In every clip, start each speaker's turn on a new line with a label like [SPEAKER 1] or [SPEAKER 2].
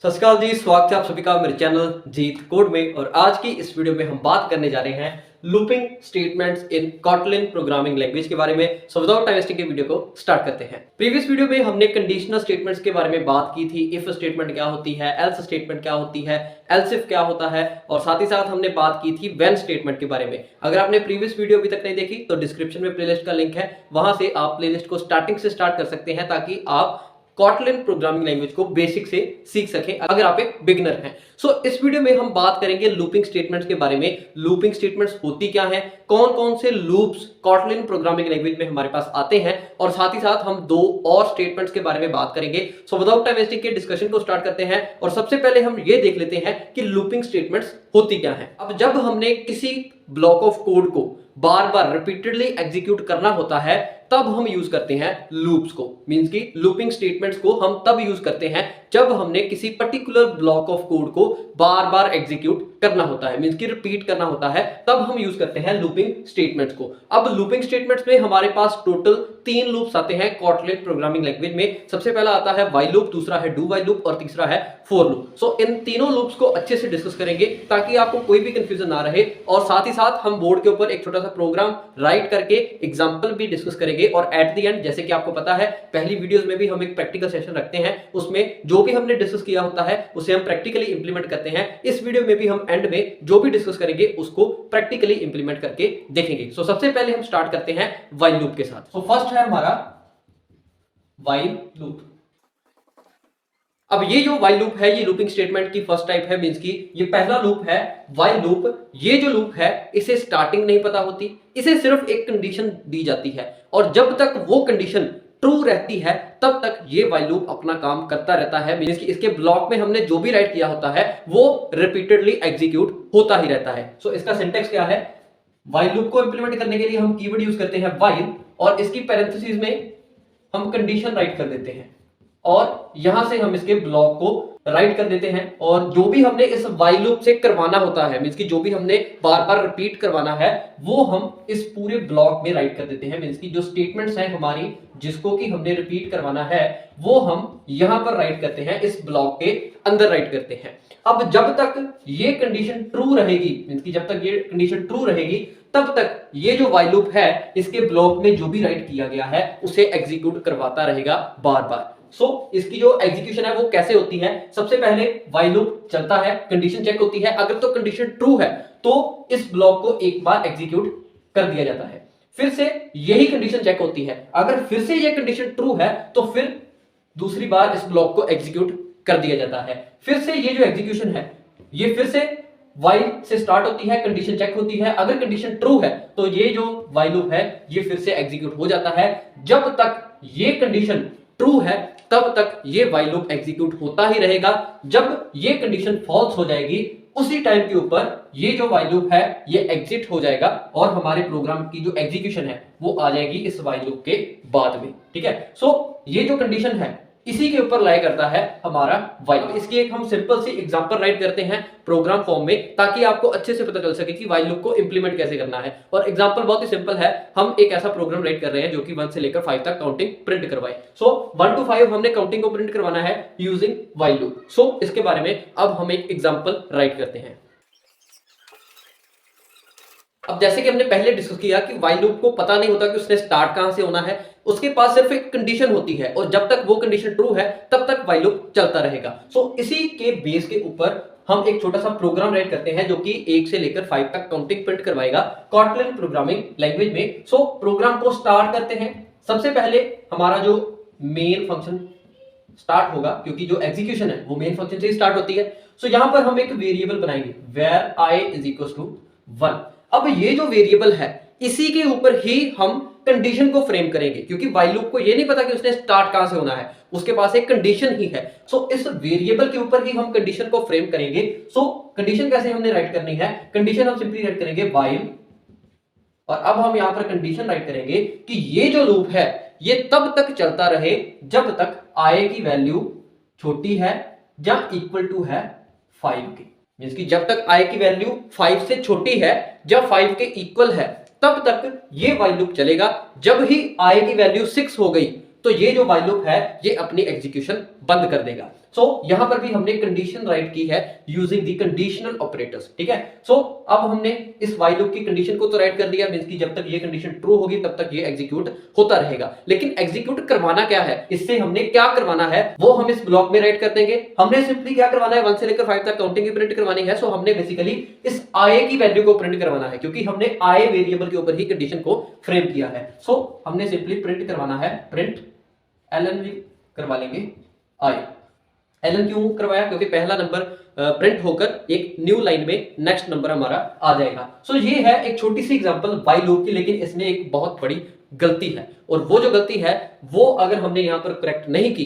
[SPEAKER 1] सत श्री अकाल जी, स्वागत है आप सभी का मेरे चैनल जीत कोड में। और आज की इस वीडियो में हम बात करने जा रहे हैं looping statements in Kotlin programming language के बारे में। सो विदाउट टाइम वेस्टिंग के वीडियो को स्टार्ट करते हैं। प्रीवियस वीडियो में हमने कंडीशनल स्टेटमेंट्स के बारे में बात की थी। इफ स्टेटमेंट क्या होती है, एल्स स्टेटमेंट क्या होती है, एल्स इफ क्या होता है, और साथ ही साथ हमने बात की थी व्हेन स्टेटमेंट के बारे में। अगर आपने प्रीवियस वीडियो अभी तक नहीं देखी तो डिस्क्रिप्शन में प्लेलिस्ट का लिंक है, वहां से आप प्लेलिस्ट को स्टार्टिंग से स्टार्ट कर सकते हैं ताकि आप कॉटलिन प्रोग्रामिंग लैंग्वेज को बेसिक से सीख सकें अगर आप एक बिगिनर हैं। इस वीडियो में हम बात करेंगे लूपिंग स्टेटमेंट्स के बारे में। लूपिंग स्टेटमेंट्स होती क्या है, कौन कौन से लूप्स कॉटलिन प्रोग्रामिंग लैंग्वेज में हमारे पास आते हैं, और साथ ही साथ हम दो और स्टेटमेंट्स के बारे में बात करेंगे। विदाउट टाइम वेस्टिंग के डिस्कशन को स्टार्ट करते हैं। और सबसे पहले हम ये देख लेते हैं कि लूपिंग स्टेटमेंट्स होती क्या है। अब जब हमने किसी ब्लॉक ऑफ कोड को बार बार रिपीटेडली एग्जीक्यूट करना होता है तब हम यूज करते हैं लूप्स को। मींस की लूपिंग स्टेटमेंट्स को हम तब यूज करते हैं जब हमने किसी पर्टिकुलर ब्लॉक ऑफ कोड को बार बार एग्जीक्यूट करना होता है, मींस की रिपीट करना होता है, तब हम यूज करते हैं लूपिंग स्टेटमेंट्स को। अब लूपिंग स्टेटमेंट्स में हमारे पास टोटल 3 लूप्स आते हैं कॉटलिन प्रोग्रामिंग लैंग्वेज में। सबसे पहला आता है व्हाइल लूप, दूसरा है डू व्हाइल लूप और तीसरा है फॉर लूप। इन तीनों लूप्स को अच्छे से डिस्कस करेंगे ताकि आपको कोई भी कंफ्यूजन ना रहे। और साथ ही साथ हम बोर्ड के ऊपर एक छोटा सा प्रोग्राम राइट करके एग्जांपल भी डिस्कस करेंगे। और एट द एंड, जैसे कि आपको पता है पहली वीडियोस में भी हम एक प्रैक्टिकल सेशन रखते हैं, उसमें जो भी हमने डिस्कस किया होता है उसे हम प्रैक्टिकली इंप्लीमेंट करते हैं। इस वीडियो में भी हम एंड में जो भी डिस्कस करेंगे उसको प्रैक्टिकली इंप्लीमेंट करके देखेंगे। सबसे पहले हम स्टार्ट करते हैं व्हाइल लूप के साथ। फर्स्ट है हमारा व्हाइल लूप। अब ये जो व्हाइल लूप है ये लूपिंग स्टेटमेंट की फर्स्ट टाइप है, मींस की ये पहला लूप है व्हाइल लूप। ये जो लूप है इसे स्टार्टिंग नहीं पता होती, इसे सिर्फ एक कंडीशन दी जाती है और जब तक वो कंडीशन ट्रू रहती है तब तक ये व्हाइल लूप अपना काम करता रहता है। मींस कि इसके ब्लॉक में हमने जो भी राइट किया होता है वो रिपीटेडली एग्जीक्यूट होता ही रहता है। इसका सिंटेक्स क्या है, व्हाइल लूप को इंप्लीमेंट करने के लिए हम कीवर्ड यूज करते हैं व्हाइल, और इसकी पैरेंथेसिस में हम कंडीशन राइट कर देते हैं और यहां से हम इसके ब्लॉक को राइट कर देते हैं। और जो भी हमने इस व्हाइल लूप से करवाना होता है, मींस की जो भी हमने बार बार रिपीट करवाना है वो हम इस पूरे ब्लॉक में राइट कर देते हैं। मींस की जो स्टेटमेंट्स हैं हमारी जिसको कि हमने रिपीट करवाना है वो हम यहां पर राइट करते हैं, इस ब्लॉक के अंदर राइट करते हैं। अब जब तक ये कंडीशन ट्रू रहेगी, मींस की जब तक ये कंडीशन ट्रू रहेगी तब तक ये जो व्हाइल लूप है इसके ब्लॉक में जो भी राइट किया गया है उसे एग्जीक्यूट करवाता रहेगा बार बार। इसकी जो एग्जीक्यूशन है वो कैसे होती है, सबसे पहले व्हाइल लूप चलता है, कंडीशन चेक होती है, अगर तो कंडीशन ट्रू है तो इस ब्लॉक को एक बार एग्जीक्यूट कर दिया जाता है, फिर से यही कंडीशन चेक होती है, अगर फिर से ये कंडीशन ट्रू है तो फिर दूसरी बार इस ब्लॉक को एग्जीक्यूट कर दिया जाता है। फिर से ये जो एग्जीक्यूशन है ये फिर से व्हाइल से स्टार्ट होती है, कंडीशन चेक होती है, अगर कंडीशन ट्रू है तो ये जो व्हाइल लूप है ये फिर से एग्जीक्यूट हो जाता है। जब तक ये कंडीशन ट्रू है तब तक ये व्हाइल लूप एग्जीक्यूट होता ही रहेगा। जब ये कंडीशन फॉल्स हो जाएगी उसी टाइम के ऊपर ये जो व्हाइल लूप है ये एग्जिट हो जाएगा और हमारे प्रोग्राम की जो एग्जीक्यूशन है वो आ जाएगी इस व्हाइल लूप के बाद में। ठीक है, ये जो कंडीशन है इसी के ऊपर लाई करता है हमारा व्हाइल। इसकी एक हम सिंपल सी एग्जांपल राइट करते हैं प्रोग्राम फॉर्म में ताकि आपको अच्छे से पता चल सके कि व्हाइल लूप को इंप्लीमेंट कैसे करना है। और एग्जांपल बहुत ही सिंपल है, हम एक ऐसा प्रोग्राम राइट कर रहे हैं जो कि 1 से लेकर 5 तक काउंटिंग प्रिंट करवाए। 1 to 5 हमने काउंटिंग को प्रिंट करवाना है यूजिंग व्हाइल लूप। इसके बारे में अब हम एक एग्जांपल राइट करते हैं। अब जैसे कि हमने पहले डिस्कस किया कि व्हाइल लूप को पता नहीं होता कि उसने स्टार्ट कहां से होना है, उसके पास सिर्फ एक कंडीशन होती है और जब तक वो कंडीशन ट्रू है तब तक व्हाइल लूप चलता रहेगा। इसी के बेस के ऊपर हम एक छोटा सा प्रोग्राम राइट करते हैं जो कि 1 से लेकर 5 तक काउंटिंग प्रिंट करवाएगा कॉटलिन प्रोग्रामिंग लैंग्वेज में। प्रोग्राम को स्टार्ट करते हैं। सबसे पहले हमारा जो मेन फंक्शन स्टार्ट होगा क्योंकि जो एग्जीक्यूशन है वो मेन फंक्शन से ही स्टार्ट होती है। यहां पर हम एक वेरिएबल बनाएंगे where i = 1। अब ये जो वेरिएबल है इसी के ऊपर ही हम कंडीशन को फ्रेम करेंगे क्योंकि व्हाइल लूप को ये नहीं पता कि उसने स्टार्ट कहां से होना है, उसके पास एक कंडीशन ही है। इस वेरिएबल के ऊपर ही हम कंडीशन को फ्रेम करेंगे। कंडीशन कैसे हमने राइट करनी है, कंडीशन हम सिंपली राइट करेंगे व्हाइल, और अब हम यहां पर कंडीशन राइट करेंगे कि ये जो लूप है ये तब तक चलता रहे जब तक i की वैल्यू छोटी है या इक्वल टू है 5 के। मींस कि जब तक i की वैल्यू 5 से छोटी है या 5 के इक्वल है तब तक ये व्हाइल लूप चलेगा। जब ही i की वैल्यू 6 हो गई तो ये जो व्हाइल लूप है ये अपनी एग्जीक्यूशन बंद कर देगा। सो यहां पर भी हमने कंडीशन राइट की है यूजिंग द कंडीशनल ऑपरेटर्स, ठीक है। सो अब हमने इस व्हाइल लूप की कंडीशन को तो राइट कर दिया, मींस कि जब तक ये कंडीशन ट्रू होगी तब तक ये एग्जीक्यूट होता रहेगा। लेकिन एग्जीक्यूट करवाना क्या है, इससे हमने क्या करवाना है वो हम इस ब्लॉक में राइट कर देंगे। हमने सिंपली क्या करवाना है, 1 से लेकर 5 तक काउंटिंग की प्रिंट करवानी है। सो हमने बेसिकली इस आई की वैल्यू को प्रिंट करवाना है, क्योंकि हमने आई वेरिएबल के ऊपर ही कंडीशन को फ्रेम किया है। सो हमने सिंपली प्रिंट करवाना है, प्रिंट एलन भी करवा लेंगे आई। एलन क्यों करवाया, क्योंकि पहला नंबर प्रिंट होकर एक न्यू लाइन में नेक्स्ट नंबर हमारा आ जाएगा। सो ये है एक छोटी सी एग्जांपल व्हाइल लूप की, लेकिन इसमें एक बहुत बड़ी गलती है, और वो जो गलती है वो अगर हमने यहां पर करेक्ट नहीं की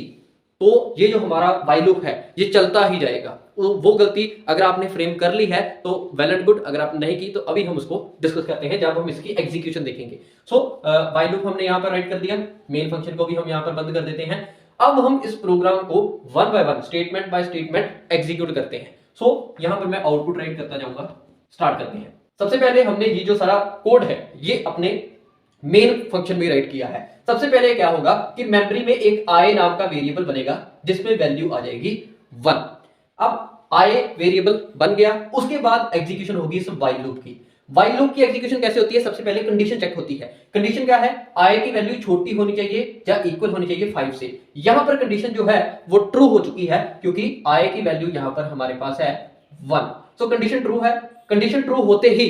[SPEAKER 1] तो ये जो हमारा व्हाइल लूप है ये चलता ही जाएगा। वो गलती अगर आपने फ्रेम कर ली है तो वेल एंड गुड, अगर आपने नहीं की तो अभी हम उसको डिस्कस करते हैं जब हम इसकी एग्जीक्यूशन देखेंगे। सो व्हाइल लूप हमने यहां पर राइट कर दिया, मेन फंक्शन को भी हम यहां पर बंद कर देते हैं। अब हम इस प्रोग्राम को one by one, statement by statement execute करते हैं। सो यहां पर मैं आउटपुट राइट करता जाऊंगा। स्टार्ट करते हैं। सबसे पहले हमने ये जो सारा कोड है ये अपने मेन फंक्शन में राइट किया है। सबसे पहले क्या होगा कि मेमोरी में एक आई नाम का वेरिएबल बनेगा जिसमें वैल्यू आ जाएगी 1। अब आई वेरिएबल बन गया, उसके बाद एग्जीक्यूशन होगी इस व्हाइल लूप की। व्हाइल लूप की एग्जीक्यूशन कैसे होती है, सबसे पहले कंडीशन चेक होती है। कंडीशन क्या है, आई की वैल्यू छोटी होनी चाहिए या इक्वल होनी चाहिए 5 से। यहां पर कंडीशन जो है वो ट्रू हो चुकी है, क्योंकि आई की वैल्यू यहां पर हमारे पास है 1। सो कंडीशन ट्रू है। कंडीशन ट्रू होते ही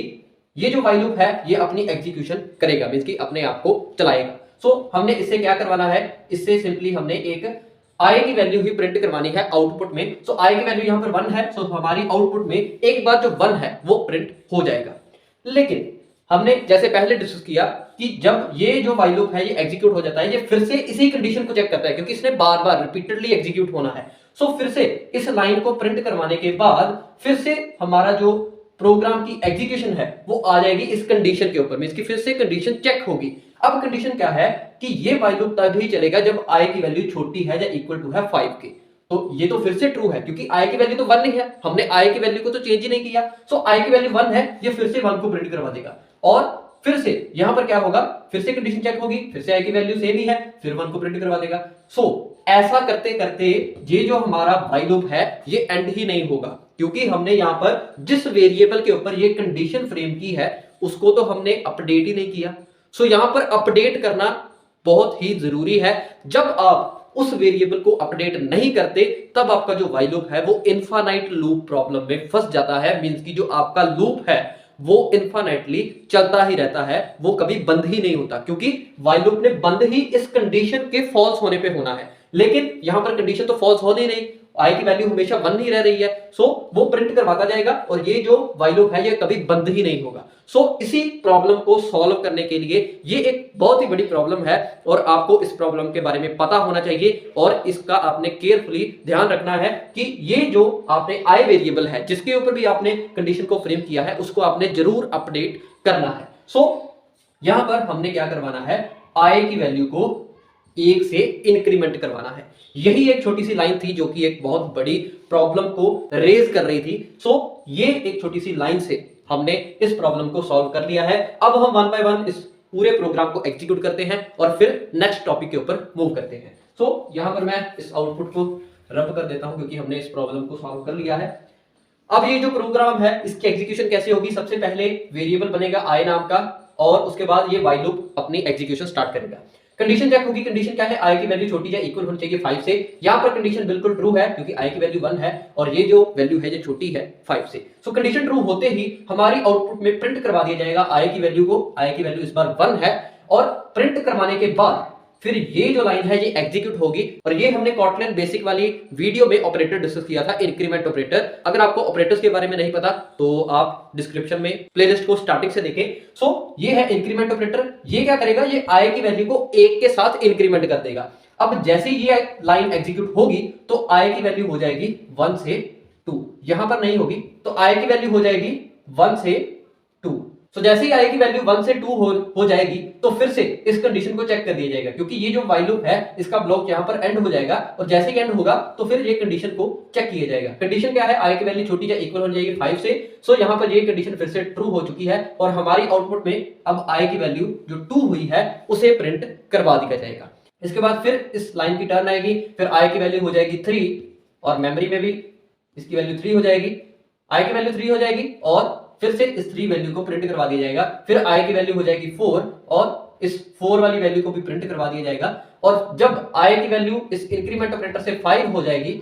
[SPEAKER 1] ये जो व्हाइल लूप है ये अपनी एग्जीक्यूशन करेगा, मींस कि अपने आप को चलाएगा। सो हमने इससे क्या करवाना है, इससे सिंपली हमने एक आई की वैल्यू ही प्रिंट करवानी है आउटपुट में। सो आई की वैल्यू यहां पर 1 है, सो हमारी आउटपुट में एक बार जो 1 है वो प्रिंट हो जाएगा। लेकिन हमने जैसे पहले डिस्कस किया कि जब ये जो व्हाइल लूप है ये एग्जीक्यूट हो जाता है, ये फिर से इसी कंडीशन को चेक करता है, क्योंकि इसने बार बार रिपीटेडली एग्जीक्यूट होना है। सो फिर से इस लाइन को प्रिंट करवाने के बाद फिर से हमारा जो प्रोग्राम की एग्जीक्यूशन है वो आ जाएगी इस कंडीशन के ऊपर, मींस कि फिर से कंडीशन चेक होगी। अब कंडीशन क्या है कि ये व्हाइल लूप तभी चलेगा जब आई की वैल्यू छोटी है या इक्वल टू है 5 के। तो ये तो फिर से ट्रू है, क्योंकि आई की वैल्यू तो 1 नहीं है, हमने आई की वैल्यू को तो चेंज ही नहीं किया। सो आई की वैल्यू 1 है, ये फिर से 1 को प्रिंट करवा देगा। और फिर से यहां पर क्या होगा, फिर से कंडीशन चेक होगी, फिर से आई की वैल्यू सेम ही है, फिर 1 को प्रिंट करवा देगा। सो ऐसा करते करते ये जो हमारा व्हाइल लूप है ये एंड ही नहीं होगा, क्योंकि हमने यहां पर जिस वेरिएबल के ऊपर ये कंडीशन फ्रेम की है उसको तो हमने अपडेट ही नहीं किया। सो यहां पर अपडेट करना बहुत ही जरूरी है। जब आप उस वेरिएबल को अपडेट नहीं करते तब आपका जो व्हाइल लूप है वो इनफाइनाइट लूप प्रॉब्लम में फंस जाता है, मींस कि जो आपका लूप है वो इनफाइनाइटली चलता ही रहता है, वो कभी बंद ही नहीं होता, क्योंकि व्हाइल लूप ने बंद ही इस कंडीशन के फॉल्स होने पे होना है। लेकिन यहां पर कंडीशन तो फॉल्स होनी नहीं, आई की वैल्यू हमेशा 1 ही रह रही है। सो वो प्रिंट करवाता जाएगा और ये जो व्हाइल लूप है ये कभी बंद ही नहीं होगा। सो इसी प्रॉब्लम को सॉल्व करने के लिए ये एक बहुत ही बड़ी प्रॉब्लम है और आपको इस प्रॉब्लम के बारे में पता होना चाहिए और इसका आपने केयरफुली ध्यान रखना है कि ये जो आपने आई वेरिएबल है जिसके ऊपर भी आपने कंडीशन को फ्रेम किया है उसको आपने जरूर अपडेट करना है। सो यहां पर हमने क्या करवाना है, आई की वैल्यू को 1 से इंक्रीमेंट करवाना है। यही एक छोटी सी लाइन थी जो कि एक बहुत बड़ी प्रॉब्लम को रेज कर रही थी। सो ये एक छोटी सी लाइन से हमने इस प्रॉब्लम को सॉल्व कर लिया है। अब हम 1 बाय 1 इस पूरे प्रोग्राम को एग्जीक्यूट करते हैं और फिर नेक्स्ट टॉपिक के ऊपर मूव करते हैं। सो यहां पर मैं इस आउटपुट को रब कर देता हूं क्योंकि हमने इस प्रॉब्लम को सॉल्व कर लिया है। अब ये जो प्रोग्राम है इसकी एग्जीक्यूशन कैसे होगी, सबसे पहले वेरिएबल बनेगा आई नाम का और उसके बाद ये व्हाइल लूप अपनी एग्जीक्यूशन स्टार्ट करेगा। कंडीशन चेक होगी, कंडीशन क्या है, आई की वैल्यू छोटी या इक्वल होनी चाहिए 5 से। यहां पर कंडीशन बिल्कुल ट्रू है क्योंकि आई की वैल्यू 1 है और ये जो वैल्यू है ये छोटी है 5 से। सो कंडीशन ट्रू होते ही हमारी आउटपुट में प्रिंट करवा दिया जाएगा आई की वैल्यू को। आई की वैल्यू इस बार 1 है और प्रिंट करवाने के बाद फिर ये जो लाइन है ये एग्जीक्यूट होगी और ये हमने कॉटलिन बेसिक वाली वीडियो में ऑपरेटर डिस्कस किया था, इंक्रीमेंट ऑपरेटर। अगर आपको ऑपरेटर्स के बारे में नहीं पता तो आप डिस्क्रिप्शन में प्लेलिस्ट को स्टार्टिंग से देखें। सो ये है इंक्रीमेंट ऑपरेटर। ये क्या करेगा, ये आई की वैल्यू को 1 के साथ इंक्रीमेंट कर देगा। अब जैसे ही ये लाइन एग्जीक्यूट होगी तो आई की वैल्यू हो जाएगी 1 से 2, यहां पर नहीं होगी तो आई की वैल्यू हो जाएगी 1 से 2। तो जैसे ही आई की वैल्यू 1 से 2 हो जाएगी तो फिर से इस कंडीशन को चेक कर दिया जाएगा क्योंकि ये जो व्हाइल लूप है इसका ब्लॉक यहां पर एंड हो जाएगा और जैसे ही एंड होगा तो फिर ये कंडीशन को चेक किया जाएगा। कंडीशन क्या है, आई की वैल्यू छोटी या इक्वल हो जाएगी 5 से। सो यहां पर ये कंडीशन फिर से ट्रू हो चुकी है और हमारी आउटपुट में अब आई की वैल्यू जो 2 हुई है उसे प्रिंट करवा दिया जाएगा। इसके बाद फिर इस लाइन की टर्न आएगी, फिर आई की वैल्यू हो जाएगी 3 और मेमोरी में भी इसकी वैल्यू 3 हो जाएगी, i की वैल्यू 3 हो जाएगी और फिर से इस 3 वैल्यू को प्रिंट करवा दिया जाएगा, फिर i की वैल्यू हो जाएगी 4 और इस 4 वाली वैल्यू को भी प्रिंट करवा दिया जाएगा। और जब i की वैल्यू इस इंक्रीमेंट ऑपरेटर से 5 हो जाएगी,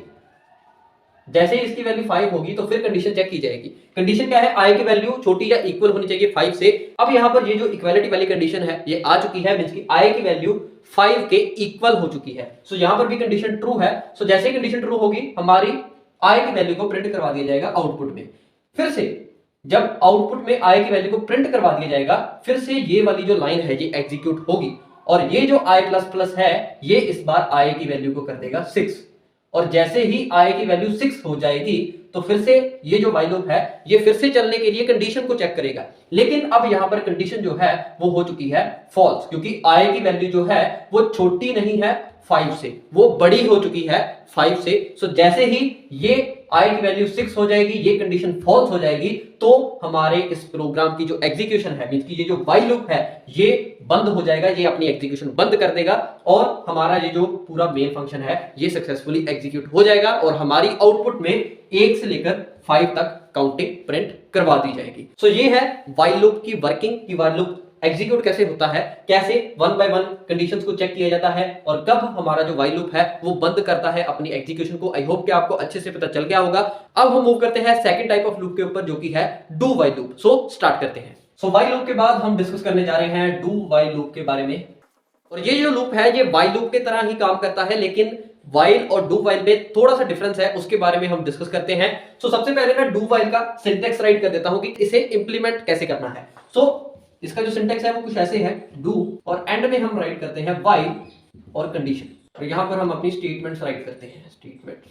[SPEAKER 1] जैसे ही इसकी वैल्यू 5 होगी तो फिर कंडीशन चेक की जाएगी। कंडीशन क्या है, i की वैल्यू छोटी या इक्वल होनी चाहिए 5 से। अब यहां पर ये जो इक्वालिटी वाली कंडीशन है ये आ चुकी है, मींस की i की वैल्यू 5 के इक्वल हो चुकी है। सो यहां पर भी कंडीशन ट्रू है। सो जैसे ही कंडीशन ट्रू होगी हमारी i की वैल्यू को प्रिंट करवा दिया जाएगा आउटपुट में। फिर से जब आउटपुट में i की वैल्यू को प्रिंट करवा दिया जाएगा, फिर से ये वाली जो लाइन है ये एग्जीक्यूट होगी और ये जो i++ है ये इस बार i की वैल्यू को कर देगा 6 और जैसे ही i की वैल्यू 6 हो जाएगी तो फिर से ये जो while लूप है ये फिर से चलने के लिए कंडीशन को चेक करेगा। लेकिन अब यहां पर कंडीशन जो है वो हो चुकी है फॉल्स, क्योंकि i की वैल्यू जो है वो छोटी नहीं है 5 से, वो बड़ी हो चुकी है 5 से। सो जैसे ही ये i की वैल्यू 6 हो जाएगी, ये कंडीशन फॉल्स हो जाएगी, तो हमारे इस प्रोग्राम की जो एग्जीक्यूशन है, मींस की ये जो while लूप है ये बंद हो जाएगा, ये अपनी एग्जीक्यूशन बंद कर देगा और हमारा ये जो पूरा मेन फंक्शन है ये सक्सेसफुली एग्जीक्यूट हो जाएगा और हमारी आउटपुट में 1 से लेकर 5 तक काउंटिंग प्रिंट करवा दी जाएगी। सो ये है while लूप की वर्किंग, की while लूप एग्जीक्यूट कैसे होता है, कैसे 1 बाय 1 कंडीशंस को चेक किया जाता है और कब हमारा जो while लूप है वो बंद करता है अपनी एग्जीक्यूशन को। आई होप कि आपको अच्छे से पता चल गया होगा। अब हम मूव करते हैं सेकंड टाइप ऑफ लूप के ऊपर जो कि है do while loop. So start करते हैं। सो while लूप के बाद हम डिस्कस करने जा रहे हैं डू while लूप के बारे में। और ये जो लूप है ये while लूप के तरह ही काम करता है, लेकिन while और do while में थोड़ा सा डिफरेंस है, उसके बारे में हम डिस्कस करते हैं। सो सबसे पहले मैं do while का सिंटेक्स राइट कर देता हूं कि इसे इंप्लीमेंट कैसे करना है। सो इसका जो सिंटेक्स है वो कुछ ऐसे है, do और एंड में हम राइट करते हैं while और कंडीशन, और यहां पर हम अपनी स्टेटमेंट्स राइट करते हैं, स्टेटमेंट।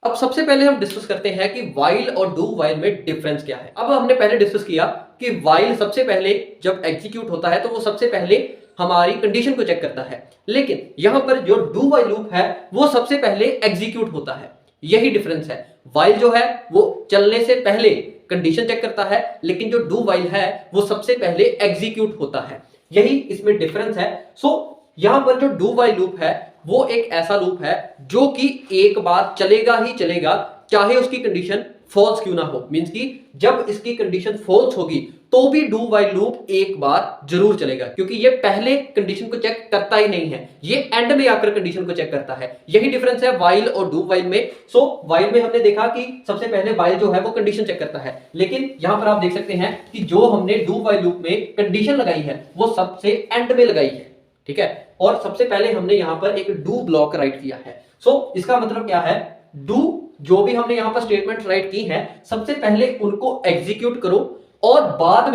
[SPEAKER 1] अब सबसे पहले हम डिस्कस करते हैं कि while और do while में डिफरेंस क्या है। अब हमने पहले डिस्कस किया कि while सबसे पहले जब एग्जीक्यूट होता है तो वो सबसे पहले हमारी कंडीशन को चेक करता है, लेकिन यहां पर जो डू while लूप है वो सबसे पहले एग्जीक्यूट होता है। यही डिफरेंस है, while जो है वो चलने से पहले कंडीशन चेक करता है, लेकिन जो डू while है वो सबसे पहले एग्जीक्यूट होता है। यही इसमें डिफरेंस है। सो यहां पर जो डू while लूप है वो एक ऐसा लूप है जो कि एक बार चलेगा ही चलेगा, चाहे उसकी कंडीशन फॉल्स क्यों ना हो। मींस कि जब इसकी कंडीशन फॉल्स होगी तो भी डू while लूप एक बार जरूर चलेगा, क्योंकि ये पहले कंडीशन को चेक करता ही नहीं है, ये एंड में आकर कंडीशन को चेक करता है। यही डिफरेंस है while और डू while में। सो while में हमने देखा कि सबसे पहले while जो है वो कंडीशन चेक करता है, लेकिन यहां पर आप देख सकते हैं कि जो हमने डू while लूप में कंडीशन लगाई है वो सबसे एंड में लगाई है, ठीक है। और सबसे पहले हमने यहां पर एक डू ब्लॉक राइट किया है। सो इसका मतलब क्या है, डू जो भी हमने यहां पर स्टेटमेंट राइट की है सबसे पहले उनको एग्जीक्यूट करो और बाद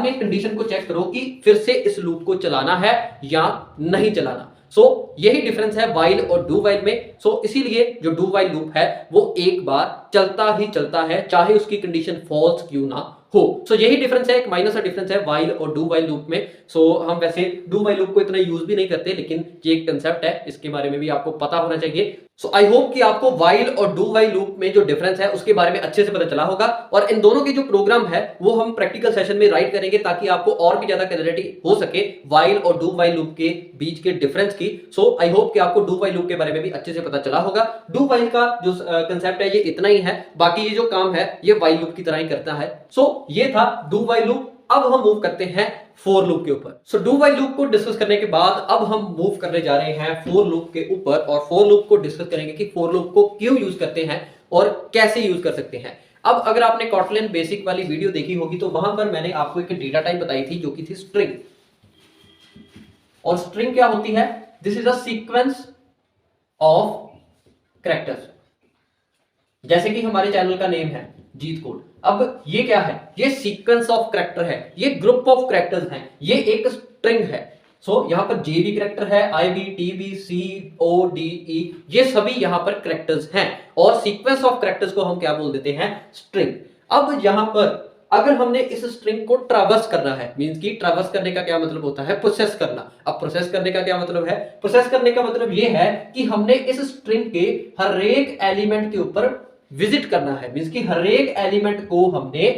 [SPEAKER 1] में कंडीशन को चेक करो कि फिर से इस लूप को चलाना है या नहीं चलाना। सो यही डिफरेंस है while और डू while में। सो इसीलिए जो डू while लूप है वो एक बार चलता ही चलता है, चाहे उसकी कंडीशन फॉल्स क्यों ना हो। सो यही डिफरेंस है, एक माइनर सा डिफरेंस है while और डू while लूप में। सो हम वैसे डू while लूप को इतना यूज भी नहीं करते, लेकिन ये एक कंसेप्ट है, इसके बारे में भी आपको पता होना चाहिए। सो आई होप कि आपको while और डू while लूप में जो डिफरेंस है उसके बारे में अच्छे से पता चला होगा। और इन दोनों के जो प्रोग्राम है वो हम प्रैक्टिकल सेशन में राइट करेंगे ताकि आपको और भी ज्यादा क्लैरिटी हो सके while और डू while लूप के बीच के डिफरेंस की। सो आई होप कि आपको डू while लूप के बारे में भी अच्छे से पता चला होगा। डू while का जो कंसेप्ट है ये इतना ही है, बाकी ये जो काम है ये while लूप की तरह ही करता है। सो ये था डू while लूप। अब हम मूव करते हैं फोर लूप के ऊपर। सो डू while लूप को डिस्कस करने के बाद अब हम मूव करने जा रहे हैं फोर लूप के ऊपर और फोर लूप को डिस्कस करेंगे कि फोर लूप को क्यों यूज करते हैं और कैसे यूज कर सकते हैं। अब अगर आपने कॉटलिन बेसिक वाली वीडियो देखी होगी तो वहां पर मैंने आपको एक डेटा टाइप बताई थी जो कि थी स्ट्रिंग। और स्ट्रिंग क्या होती है, this is a sequence of characters, जैसे कि हमारे चैनल का नेम है जीत कोड। अब ये क्या है, ये सीक्वेंस ऑफ कैरेक्टर है, ये ग्रुप ऑफ कैरेक्टर्स हैं, ये एक स्ट्रिंग है। सो यहां पर जे भी कैरेक्टर है, आई बी, टी बी, सी, ओ, डी, ई, ये सभी यहां पर कैरेक्टर्स हैं और सीक्वेंस ऑफ कैरेक्टर्स को हम क्या बोल देते हैं, स्ट्रिंग। अब यहां पर अगर हमने इस स्ट्रिंग को ट्रैवर्स करना है, मींस कि ट्रैवर्स करने का क्या मतलब होता है, प्रोसेस करना। अब प्रोसेस करने का क्या मतलब है, प्रोसेस करने का मतलब ये है कि हमने इस स्ट्रिंग के हर एक एलिमेंट के ऊपर विजिट करना है, मींस कि हर एक एलिमेंट को हमने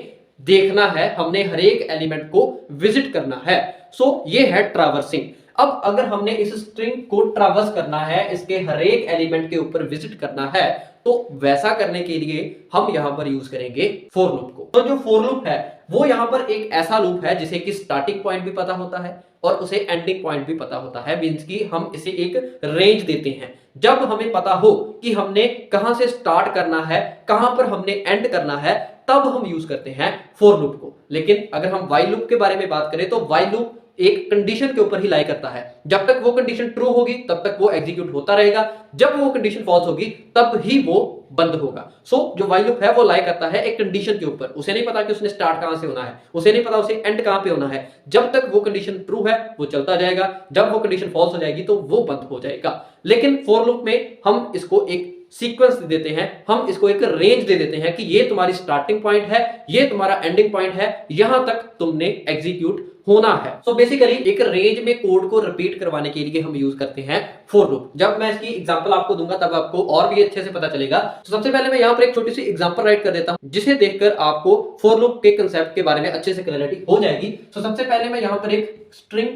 [SPEAKER 1] देखना है, हमने हर एक एलिमेंट को विजिट करना है। सो ये है ट्रैवर्सिंग। अब अगर हमने इस स्ट्रिंग को ट्रैवर्स करना है, इसके हर एक एलिमेंट के ऊपर विजिट करना है, तो वैसा करने के लिए हम यहां पर यूज करेंगे फॉर लूप को। तो जो फॉर लूप है वो यहां पर एक ऐसा लूप है जिसे कि स्टार्टिंग पॉइंट भी पता होता है और उसे एंडिंग पॉइंट भी पता होता है, मींस कि हम इसे एक रेंज देते हैं। जब हमें पता हो कि हमने कहां से स्टार्ट करना है, कहां पर हमने एंड करना है, तब हम यूज करते हैं फॉर लूप को। लेकिन अगर हम व्हाइल लूप के बारे में बात करें तो व्हाइल लूप एक कंडीशन के ऊपर ही लाई करता है। जब तक वो कंडीशन ट्रू होगी तब तक वो एग्जीक्यूट होता रहेगा, जब वो कंडीशन फॉल्स होगी तब ही वो बंद होगा। सो जो व्हाइल लूप है वो लाई करता है एक कंडीशन के ऊपर। उसे नहीं पता कि उसने स्टार्ट कहां से होना है, उसे नहीं पता उसे एंड कहां पे होना है। जब तक वो कंडीशन ट्रू है वो चलता जाएगा, जब वो कंडीशन फॉल्स हो जाएगी तो वो बंद हो जाएगा। लेकिन फॉर लूप में हम इसको एक सीक्वेंस दे देते हैं, हम इसको एक रेंज दे देते हैं कि ये तुम्हारी स्टार्टिंग पॉइंट है, ये तुम्हारा एंडिंग पॉइंट है, यहां तक तुमने एग्जीक्यूट होना है। सो बेसिकली एक रेंज में कोड को रिपीट करवाने के लिए हम यूज करते हैं फॉर लूप। जब मैं इसकी एग्जांपल आपको दूंगा तब आपको और भी अच्छे से पता चलेगा। तो सबसे पहले मैं यहां पर एक छोटी सी एग्जांपल राइट कर देता हूं जिसे देखकर आपको फॉर लूप के कांसेप्ट के बारे में अच्छे से क्लैरिटी हो जाएगी। तो सबसे पहले मैं यहां पर एक स्ट्रिंग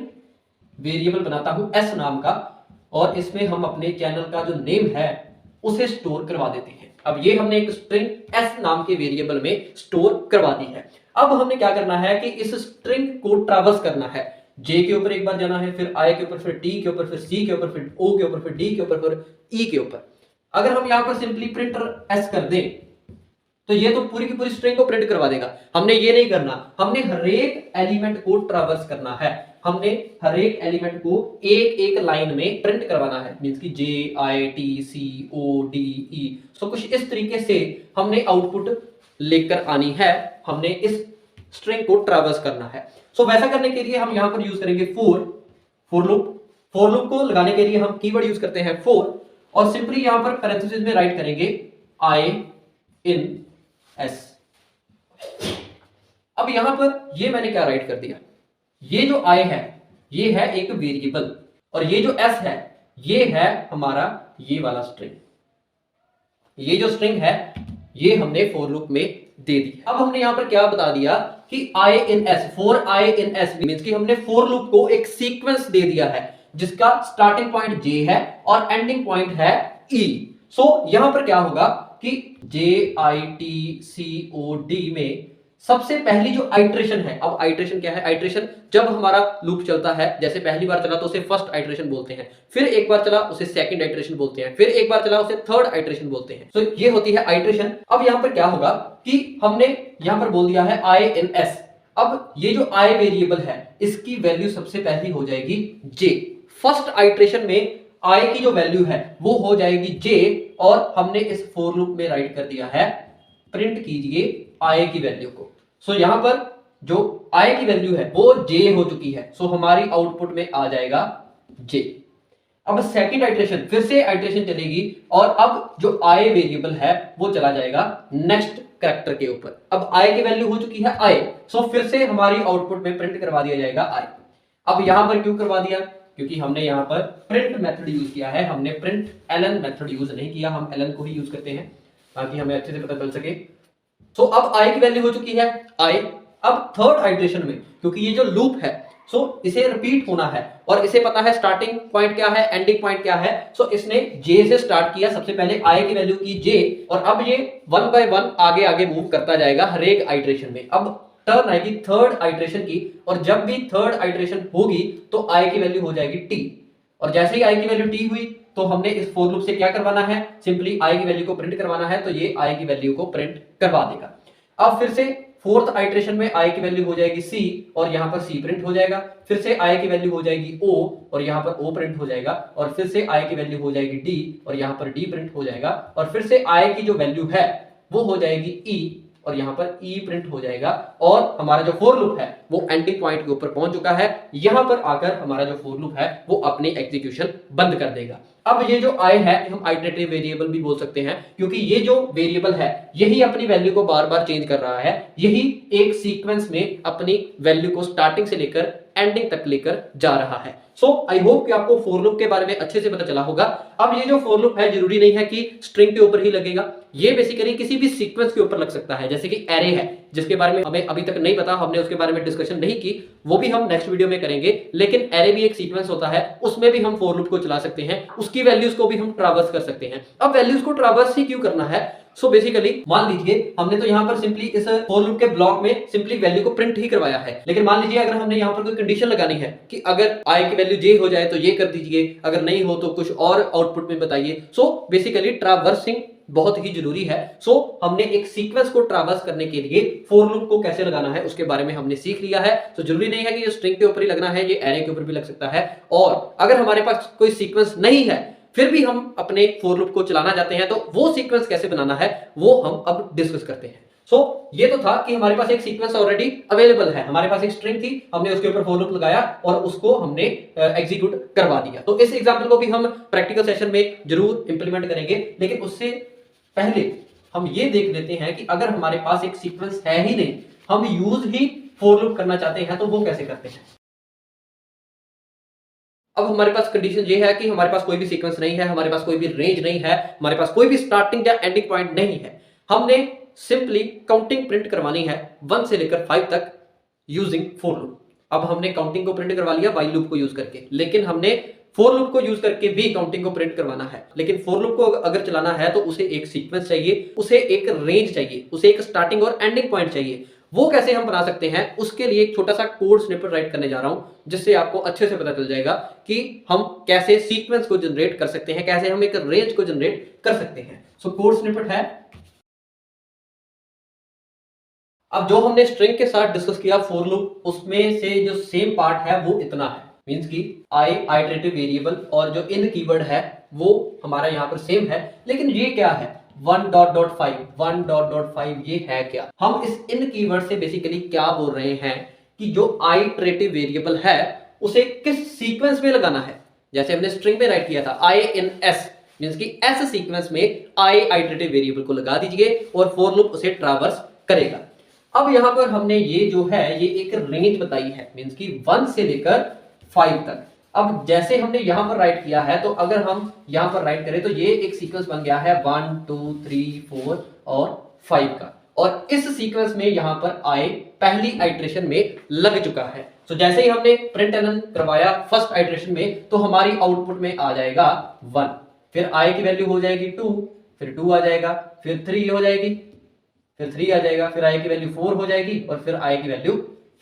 [SPEAKER 1] वेरिएबल बनाता हूं s नाम का, और इसमें हम अपने चैनल का जो नेम है उसे स्टोर करवा देते हैं। अब ये हमने एक स्ट्रिंग s नाम के वेरिएबल में स्टोर करवा दी है। अब हमने क्या करना है कि इस स्ट्रिंग को ट्रैवर्स करना है। j के ऊपर एक बार जाना है, फिर i के ऊपर, फिर t के ऊपर, फिर c के ऊपर, फिर o के ऊपर, फिर d के ऊपर, फिर e के ऊपर। अगर हम यहां पर सिंपली प्रिंट s कर दें तो ये तो पूरी की पूरी स्ट्रिंग को प्रिंट करवा देगा। हमने ये नहीं करना, हमने हर एक एलिमेंट को ट्रैवर्स करना है। हमने हर एक एलिमेंट को एक एक लाइन में प्रिंट करवाना है, मींस कि J I T C O D E। सो कुछ इस तरीके से हमने आउटपुट लेकर आनी है, हमने इस स्ट्रिंग को ट्रैवर्स करना है। सो वैसा करने के लिए हम यहां पर यूज करेंगे फॉर लूप। फॉर लूप को लगाने के लिए हम कीवर्ड यूज करते हैं फॉर, और सिंपली यहां पर पैरेंथेसिस में राइट करेंगे I in S। अब यहां पर ये मैंने क्या राइट कर दिया, ये जो I है ये है एक वेरिएबल, और ये जो S है ये है हमारा ये वाला स्ट्रिंग। ये जो स्ट्रिंग है ये हमने फॉर लूप में दे दी। अब हमने यहां पर क्या बता दिया कि I in S, for I in S means कि हमने फॉर लूप को एक सीक्वेंस दे दिया है जिसका स्टार्टिंग पॉइंट J है और एंडिंग पॉइंट है E। सो यहां पर क्या होगा कि JITCOD में सबसे पहली जो आइट्रेशन है, अब आइट्रेशन क्या है, आइट्रेशन जब हमारा लूप चलता है, जैसे पहली बार चला तो उसे फर्स्ट आइट्रेशन बोलते हैं, फिर एक बार चला उसे सेकंड आइट्रेशन बोलते हैं, फिर एक बार चला उसे थर्ड आइट्रेशन बोलते हैं। तो ये होती है आइट्रेशन। अब यहां पर क्या होगा कि हमने यहां पर बोल दिया है I in S। अब ये जो I वेरिएबल है इसकी वैल्यू सबसे पहली हो जाएगी J। फर्स्ट आइट्रेशन में I की जो वैल्यू है वो हो जाएगी J, और हमने इस फॉर लूप में राइट कर दिया है प्रिंट कीजिए I की वैल्यू को। सो यहां पर जो I की वैल्यू है वो J हो चुकी है, सो हमारी आउटपुट में आ जाएगा J। अब सेकंड आइट्रेशन, फिर से आइट्रेशन चलेगी और अब जो I वेरिएबल है वो चला जाएगा नेक्स्ट कैरेक्टर के ऊपर। अब I की वैल्यू हो चुकी है I, सो फिर से हमारी आउटपुट में प्रिंट करवा दिया जाएगा I। अब यहां पर क्यों करवा दिया, क्योंकि हमने यहां पर प्रिंट मेथड यूज किया है, हमने प्रिंट एलन मेथड यूज नहीं किया, हम एलन को ही यूज करते हैं ताकि हमें अच्छे से पता चल सके। सो अब I की वैल्यू हो चुकी है I। अब थर्ड आइट्रेशन में क्योंकि ये जो लूप है सो इसे रिपीट होना है और इसे पता है स्टार्टिंग पॉइंट क्या है, एंडिंग पॉइंट क्या है। सो इसने J से स्टार्ट किया, सबसे पहले I की वैल्यू की J, और अब ये 1 बाय 1 आगे आगे मूव करता जाएगा हर एक आइट्रेशन में। अब टर्न आएगी थर्ड आइट्रेशन की, और जब भी थर्ड आइट्रेशन होगी तो I की वैल्यू हो जाएगी T, और जैसे ही I की वैल्यू T हुई तो हमने इस फॉर लूप से क्या करवाना है, सिंपली I की वैल्यू को प्रिंट करवाना है, तो ये I की वैल्यू को प्रिंट करवा देगा। अब फिर से फोर्थ आइट्रेशन में I की वैल्यू हो जाएगी C, और यहां पर C प्रिंट हो जाएगा, फिर से I की वैल्यू हो जाएगी O, और यहां पर O प्रिंट हो जाएगा, और फिर से I की वैल्यू हो जाएगी D, और यहां पर D प्रिंट हो जाएगा, और फिर से I की जो वैल्यू है वो हो जाएगी E, और यहां पर E प्रिंट हो जाएगा, और हमारा जो फॉर लूप है वो एंडिंग पॉइंट के ऊपर पहुंच चुका है। यहां पर आकर हमारा जो फॉर लूप है वो अपनी एग्जीक्यूशन बंद कर देगा। अब ये जो I है हम आइटरेटिव वेरिएबल भी बोल सकते हैं, क्योंकि ये जो वेरिएबल है यही अपनी वैल्यू को बार बार चेंज कर रहा है, यही एक सीक्वेंस में अपनी वैल्यू को स्टार्टिंग से लेकर एंडिंग तक लेकर जा रहा है। सो आई होप कि आपको फॉर लूप के बारे में अच्छे से पता चला होगा। अब ये जो फॉर लूप है जरूरी नहीं है कि स्ट्रिंग के ऊपर ही लगेगा, ये बेसिकली किसी भी सीक्वेंस के ऊपर लग सकता है, जैसे कि एरे है जिसके बारे में हमें अभी तक नहीं पता, हमने उसके बारे में डिस्कशन नहीं की, वो भी हम नेक्स्ट वीडियो में करेंगे। लेकिन एरे भी एक सीक्वेंस होता है, उसमें भी हम फॉर लूप को चला सकते हैं, उसकी वैल्यूज को भी हम ट्रावर्स कर सकते हैं। अब वैल्यूज को ट्रावर्स ही क्यों करना है? सो बेसिकली मान लीजिए हमने तो यहाँ पर सिंपली इस फॉर लूप के ब्लॉक में सिंपली वैल्यू को प्रिंट ही करवाया है, लेकिन मान लीजिए अगर हमने यहाँ पर कोई कंडीशन लगानी है कि अगर i की वैल्यू j हो जाए तो ये कर दीजिए, अगर नहीं हो तो कुछ और आउटपुट में बताइए। सो बेसिकली ट्रावर्सिंग बहुत ही जरूरी है। सो हमने एक सीक्वेंस को ट्रावर्स करने के लिए फॉर लूप को कैसे लगाना है उसके बारे में हमने सीख लिया है। तो जरूरी नहीं है कि ये स्ट्रिंग के ऊपर ही लगना है, ये एरे के ऊपर भी लग सकता है। और अगर हमारे पास कोई सीक्वेंस नहीं है फिर भी हम अपने फॉर लूप को चलाना चाहते हैं, तो वो सीक्वेंस कैसे बनाना है वो हम अब डिस्कस करते हैं। सो ये तो था कि हमारे पास एक सीक्वेंस ऑलरेडी अवेलेबल है, हमारे पास एक स्ट्रिंग थी, हमने उसके ऊपर फॉर लूप लगाया और उसको हमने एग्जीक्यूट करवा दिया। तो इस एग्जांपल को भी हम प्रैक्टिकल सेशन में जरूर इंप्लीमेंट करेंगे, लेकिन उससे पहले हम ये देख लेते हैं कि अगर हमारे पास एक सीक्वेंस है ही नहीं, हम यूज ही फॉर लूप करना चाहते हैं, तो वो कैसे करते हैं। अब हमारे पास कंडीशन ये है कि हमारे पास कोई भी सीक्वेंस नहीं है, हमारे पास कोई भी रेंज नहीं है, हमारे पास कोई भी स्टार्टिंग या एंडिंग पॉइंट नहीं है। हमने सिंपली काउंटिंग प्रिंट करवानी है 1 से लेकर 5 तक यूजिंग फॉर लूप। अब हमने काउंटिंग को प्रिंट करवा लिया व्हाइल लूप को यूज करके, लेकिन हमने फॉर लूप को यूज करके भी काउंटिंग को प्रिंट करवाना है। लेकिन फॉर लूप को अगर चलाना है तो उसे एक सीक्वेंस चाहिए, उसे एक रेंज चाहिए, उसे एक स्टार्टिंग और एंडिंग पॉइंट चाहिए। वो कैसे हम बना सकते हैं, उसके लिए एक छोटा सा कोड स्निपेट राइट करने जा रहा हूं, जिससे आपको अच्छे से पता चल जाएगा कि हम कैसे सीक्वेंस को जनरेट कर सकते हैं, कैसे हम एक रेंज को जनरेट कर सकते हैं। सो कोड स्निपेट है। अब जो हमने स्ट्रिंग के साथ डिस्कस किया फॉर लूप, उसमें से जो सेम पार्ट है वो इतना है, मींस कि आई आइटरेटिव वेरिएबल और जो इन कीवर्ड है वो हमारा यहाँ पर सेम है। लेकिन ये क्या है 1.5 ये है क्या? हम इस इन कीवर्ड से बेसिकली क्या बोल रहे हैं कि जो आइटरेटिव वेरिएबल है उसे किस सीक्वेंस में लगाना है। जैसे हमने स्ट्रिंग में राइट किया था आई इन एस, मींस कि एस सीक्वेंस में आई आइटरेटिव वेरिएबल को लगा दीजिए और फॉर लूप उसे ट्रावर्स करेगा। अब यहां पर हमने ये जो है ये एक रेंज बताई है, मींस कि 1 से लेकर 5 तक। अब जैसे हमने यहां पर राइट किया है, तो अगर हम यहां पर राइट करें तो ये एक सीक्वेंस बन गया है 1 2 3 4 और 5 का, और इस सीक्वेंस में यहां पर आई पहली आइटरेशन में लग चुका है। तो जैसे ही हमने प्रिंट एलन करवाया फर्स्ट आइटरेशन में, तो हमारी आउटपुट में आ जाएगा 1, फिर आई की वैल्यू हो जाएगी 2, फिर 2 आ जाएगा, फिर 3 हो जाएगी, फिर 3 आ जाएगा, फिर आई की वैल्यू 4 हो जाएगी और फिर आई की वैल्यू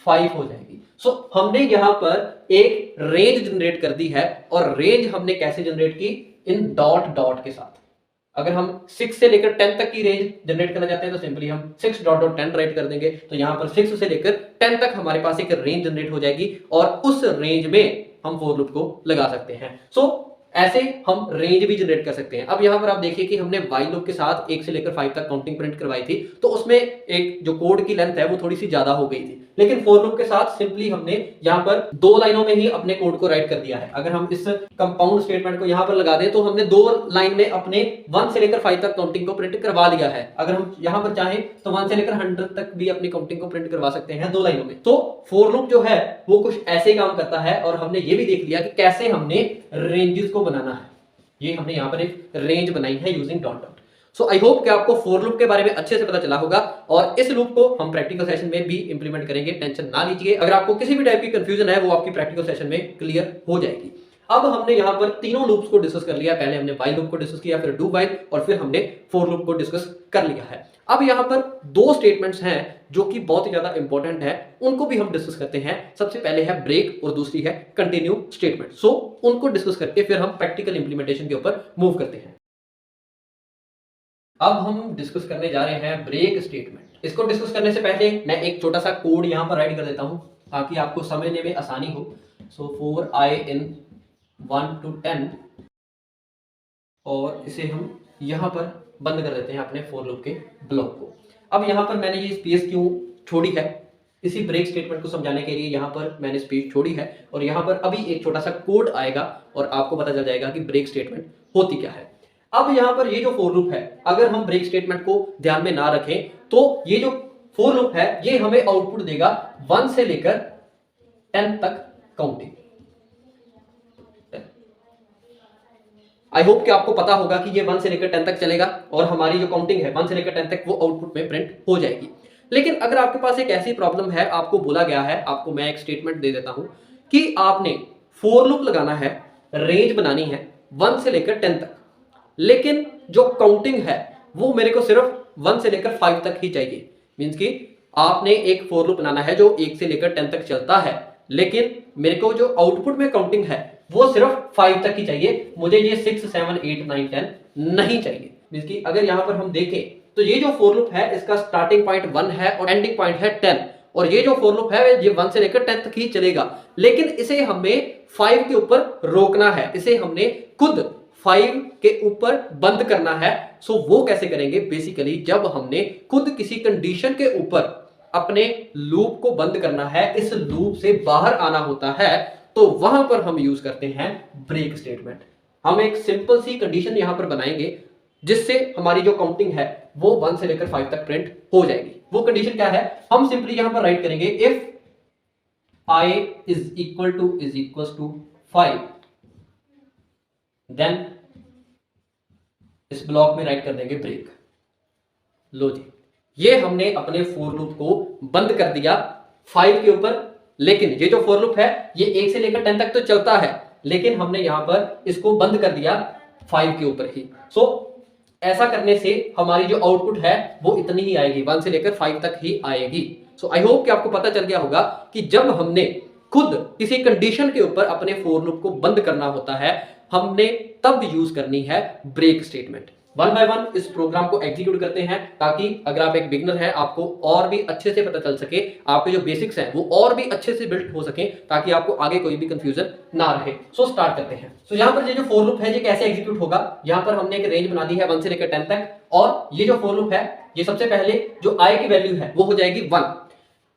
[SPEAKER 1] 5 हो जाएगी। सो हमने यहां पर एक रेंज जनरेट कर दी है, और रेंज हमने कैसे जनरेट की, इन डॉट डॉट के साथ। अगर हम 6 से लेकर 10 तक की रेंज जनरेट करना चाहते हैं तो सिंपली हम 6 डॉट डॉट 10 राइट कर देंगे, तो यहां पर 6 से लेकर 10 तक हमारे पास एक रेंज जनरेट हो जाएगी, और उस रेंज में हम फॉर लूप को लगा सकते हैं। सो ऐसे हम रेंज भी जनरेट कर सकते हैं। अब यहां पर आप देखिए कि हमने व्हाइल लूप के साथ 1 से लेकर 5 तक काउंटिंग प्रिंट करवाई थी, तो उसमें एक जो कोड की लेंथ है वो थोड़ी सी ज्यादा हो गई थी। लेकिन फॉर लूप के साथ सिंपली हमने यहां पर 2 लाइनों में ही अपने कोड को राइट कर दिया है। अगर हम इस कंपाउंड स्टेटमेंट को यहां पर लगा दें तो हमने 2 लाइन में अपने 1 से लेकर 5 तक काउंटिंग को प्रिंट करवा लिया है। अगर हम यहां पर चाहें तो 1 से लेकर 100 तक भी अपनी काउंटिंग को प्रिंट करवा सकते हैं 2 लाइनों में। तो फॉर लूप जो है वो कुछ ऐसे काम करता है, और हमने ये भी देख लिया कि कैसे हमने रेंजेस को बनाना है। ये हमने यहां पर एक रेंज बनाई है using dot dot. So I hope कि आपको फॉर लूप के बारे में अच्छे से पता चला होगा, और इस लूप को हम प्रैक्टिकल सेशन में भी इंप्लीमेंट करेंगे, टेंशन ना लीजिए। अगर आपको किसी भी टाइप की कंफ्यूजन है वो आपकी प्रैक्टिकल सेशन में क्लियर हो जाएगी। अब हमने यहां पर तीनों लूप्स को डिस्कस कर लिया। पहले हमने व्हाइल लूप को डिस्कस किया, फिर डू व्हाइल, और फिर हमने फॉर लूप को डिस्कस कर लिया है। अब यहां पर 2 स्टेटमेंट्स हैं जो कि बहुत ही ज्यादा इंपॉर्टेंट है, उनको भी हम डिस्कस करते हैं। सबसे पहले है ब्रेक और दूसरी है कंटिन्यू स्टेटमेंट। सो उनको डिस्कस करके फिर हम प्रैक्टिकल इंप्लीमेंटेशन के ऊपर मूव करते हैं। अब हम डिस्कस करने जा रहे हैं ब्रेक स्टेटमेंट। इसको डिस्कस करने से पहले मैं एक छोटा सा कोड यहां पर राइट कर देता हूं ताकि आपको समझने में आसानी हो। So for I in 1 to 10, और इसे हम यहां पर बंद कर देते हैं अपने फॉर लूप के ब्लॉक को। अब यहां पर मैंने ये स्पेस क्यों छोड़ी है, इसी ब्रेक स्टेटमेंट को समझाने के लिए यहां पर मैंने स्पेस छोड़ी है, और यहां पर अभी एक छोटा सा कोड आएगा और आपको पता चल जाएगा कि ब्रेक स्टेटमेंट होती क्या है। अब यहां पर ये जो फॉर लूप है, अगर हम ब्रेक स्टेटमेंट को ध्यान में ना रखें तो ये जो फॉर लूप है ये हमें आउटपुट देगा 1 से लेकर 10 तक काउंटिंग। आई होप कि आपको पता होगा कि ये 1 से लेकर 10 तक चलेगा और हमारी जो काउंटिंग है 1 से लेकर 10 तक वो आउटपुट में प्रिंट हो जाएगी। लेकिन अगर आपके पास एक ऐसी प्रॉब्लम है, आपको बोला गया है, आपको मैं एक स्टेटमेंट दे देता हूं कि आपने फॉर लूप लगाना है, रेंज बनानी है 1 से लेकर 10 तक, लेकिन जो काउंटिंग है वो मेरे को सिर्फ 1 से लेकर 5 तक ही चाहिए। मींस कि आपने एक फॉर लूप बनाना है जो 1 से लेकर 10 तक चलता है, लेकिन मेरे को जो आउटपुट में काउंटिंग है वो सिर्फ 5 तक ही चाहिए, मुझे ये 6 7 8 9 10 नहीं चाहिए। मींस कि अगर यहां पर हम देखें तो ये जो फॉर लूप है इसका स्टार्टिंग पॉइंट 1 है और एंडिंग पॉइंट है 10, और ये जो फॉर लूप है ये 1 से लेकर 10 तक ही चलेगा, लेकिन इसे हमें 5 के ऊपर रोकना है, इसे हमने खुद 5 के ऊपर बंद करना है। सो वो कैसे करेंगे? बेसिकली जब हमने खुद किसी कंडीशन के ऊपर अपने लूप को बंद करना है, इस लूप से बाहर आना होता है, तो वहां पर हम यूज करते हैं ब्रेक स्टेटमेंट। हम एक सिंपल सी कंडीशन यहां पर बनाएंगे जिससे हमारी जो काउंटिंग है वो 1 से लेकर 5 तक प्रिंट हो जाएगी। वो कंडीशन क्या है? हम सिंपली यहां पर राइट करेंगे if I is equal to 5, then इस ब्लॉक में राइट कर देंगे ब्रेक। लो जी, ये हमने अपने फॉर लूप को बंद कर दिया 5 के ऊपर, लेकिन ये जो फॉर लूप है ये 1 से लेकर 10 तक तो चलता है, लेकिन हमने यहां पर इसको बंद कर दिया 5 के ऊपर ही। सो ऐसा करने से हमारी जो आउटपुट है वो इतनी ही आएगी, 1 से लेकर 5 तक ही आएगी। सो आई होप कि आपको पता चल गया होगा कि जब हमने खुद किसी कंडीशन के ऊपर अपने फॉर लूप को बंद करना होता है, हमने तब यूज करनी है ब्रेक स्टेटमेंट। 1 बाय 1 इस प्रोग्राम को एग्जीक्यूट करते हैं, ताकि अगर आप एक बिगनर हैं आपको और भी अच्छे से पता चल सके, आपके जो बेसिक्स हैं वो और भी अच्छे से बिल्ड हो सके, ताकि आपको आगे कोई भी कंफ्यूजन ना रहे। सो स्टार्ट करते हैं। सो यहाँ पर ये जो फॉर लूप है ये कैसे एग्जीक्यूट होगा? यहाँ पर हमने एक रेंज बना दी है 1 से लेकर 10 तक, और ये जो फॉर लूप है ये सबसे पहले जो i की वैल्यू है वो हो जाएगी 1।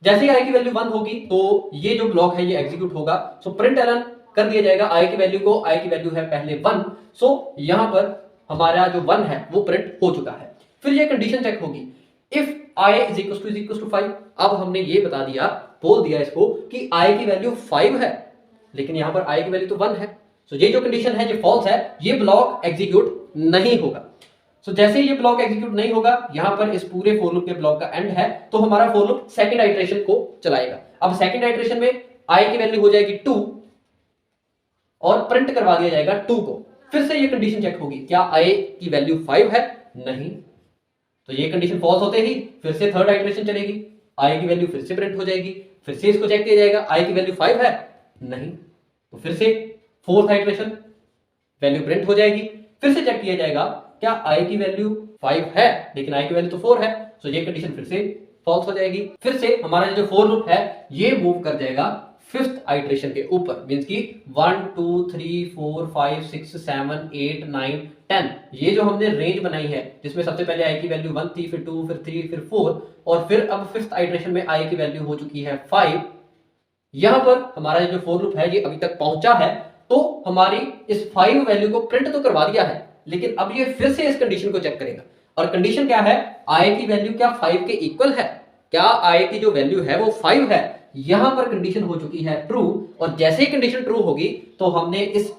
[SPEAKER 1] जैसे ही i की वैल्यू 1 होगी तो ये जो ब्लॉक है ये एग्जीक्यूट होगा। सो प्रिंट एलन कर दिया जाएगा i की वैल्यू को, i की वैल्यू है पहले 1। सो यहाँ पर हमारा जो 1 है वो प्रिंट हो चुका है। फिर ये कंडीशन चेक होगी if i is equal to 5। अब हमने ये बता दिया, बोल दिया इसको कि i की वैल्यू 5 है, लेकिन यहां पर i की वैल्यू तो 1 है। सो ये जो कंडीशन है ये फॉल्स है, ये ब्लॉक एग्जीक्यूट नहीं होगा। सो जैसे ये ब्लॉक एग्जीक्यूट नहीं होगा, यहां पर इस पूरे फॉर लूप के ब्लॉक का एंड है, तो हमारा फॉर लूप सेकंड आइटरेशन को चलाएगा। अब सेकंड आइटरेशन में i की वैल्यू हो जाएगी 2 और प्रिंट करवा दिया जाएगा 2 को। फिर से ये कंडीशन चेक होगी, क्या i की वैल्यू 5 है? नहीं, तो ये कंडीशन फॉल्स होते ही फिर से थर्ड आइटरेशन चलेगी, i की वैल्यू फिर से प्रिंट हो जाएगी। फिर से इसको चेक किया जाएगा, i की वैल्यू 5 है? नहीं, तो फिर से फोर्थ आइटरेशन, वैल्यू प्रिंट हो जाएगी। फिर से चेक किया जाएगा, क्या i की वैल्यू 5 है? लेकिन i की वैल्यू तो 4 है, तो ये कंडीशन फिर से फॉल्स हो जाएगी। फिर से हमारा जो फॉर लूप है ये मूव कर जाएगा फिफ्थ आइटरेशन के ऊपर, मींस की 1 2 3 4 5 6 7 8 9 10। ये जो हमने रेंज बनाई है जिसमें सबसे पहले i की वैल्यू 1 थी, फिर 2, फिर 3, फिर 4, और फिर अब फिफ्थ आइटरेशन में i की वैल्यू हो चुकी है 5। यहां पर हमारा जो फॉर लूप है ये अभी तक पहुंचा है, तो हमारी इस 5 वैल्यू को प्रिंट तो करवा दिया है, लेकिन अब ये फिर से इस कंडीशन को चेक करेगा। और कंडीशन क्या है? i की वैल्यू क्या 5 के इक्वल है? क्या i की जो वैल्यू है वो 5 है? यहां पर कंडीशन हो चुकी है ट्रू, और जैसे ही कंडीशन ट्रू होगी तो हमने इस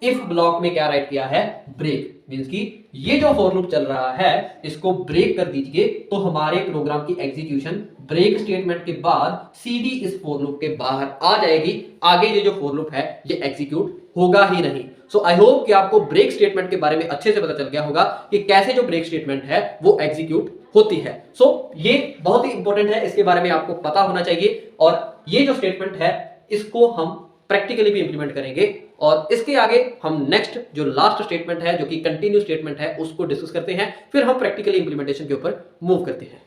[SPEAKER 1] इफ ब्लॉक में क्या राइट किया है? ब्रेक। मींस की ये जो फॉर लूप चल रहा है इसको ब्रेक कर दीजिए, तो हमारे प्रोग्राम की एग्जीक्यूशन ब्रेक स्टेटमेंट के बाद सीधी इस फॉर लूप के बाहर आ जाएगी। आगे ये जो फॉर लूप है ये एग्जीक्यूट होगा ही नहीं। सो आई होप कि आपको ब्रेक स्टेटमेंट के बारे में अच्छे से पता चल गया होगा कि कैसे जो ब्रेक स्टेटमेंट है वो एग्जीक्यूट होती है। सो ये बहुत ही इंपॉर्टेंट है, इसके बारे में आपको पता होना चाहिए। और ये जो स्टेटमेंट है इसको हम प्रैक्टिकली भी इंप्लीमेंट करेंगे, और इसके आगे हम नेक्स्ट जो लास्ट स्टेटमेंट है जो कि कंटिन्यू स्टेटमेंट है उसको डिस्कस करते हैं, फिर हम प्रैक्टिकली इंप्लीमेंटेशन के ऊपर मूव करते हैं।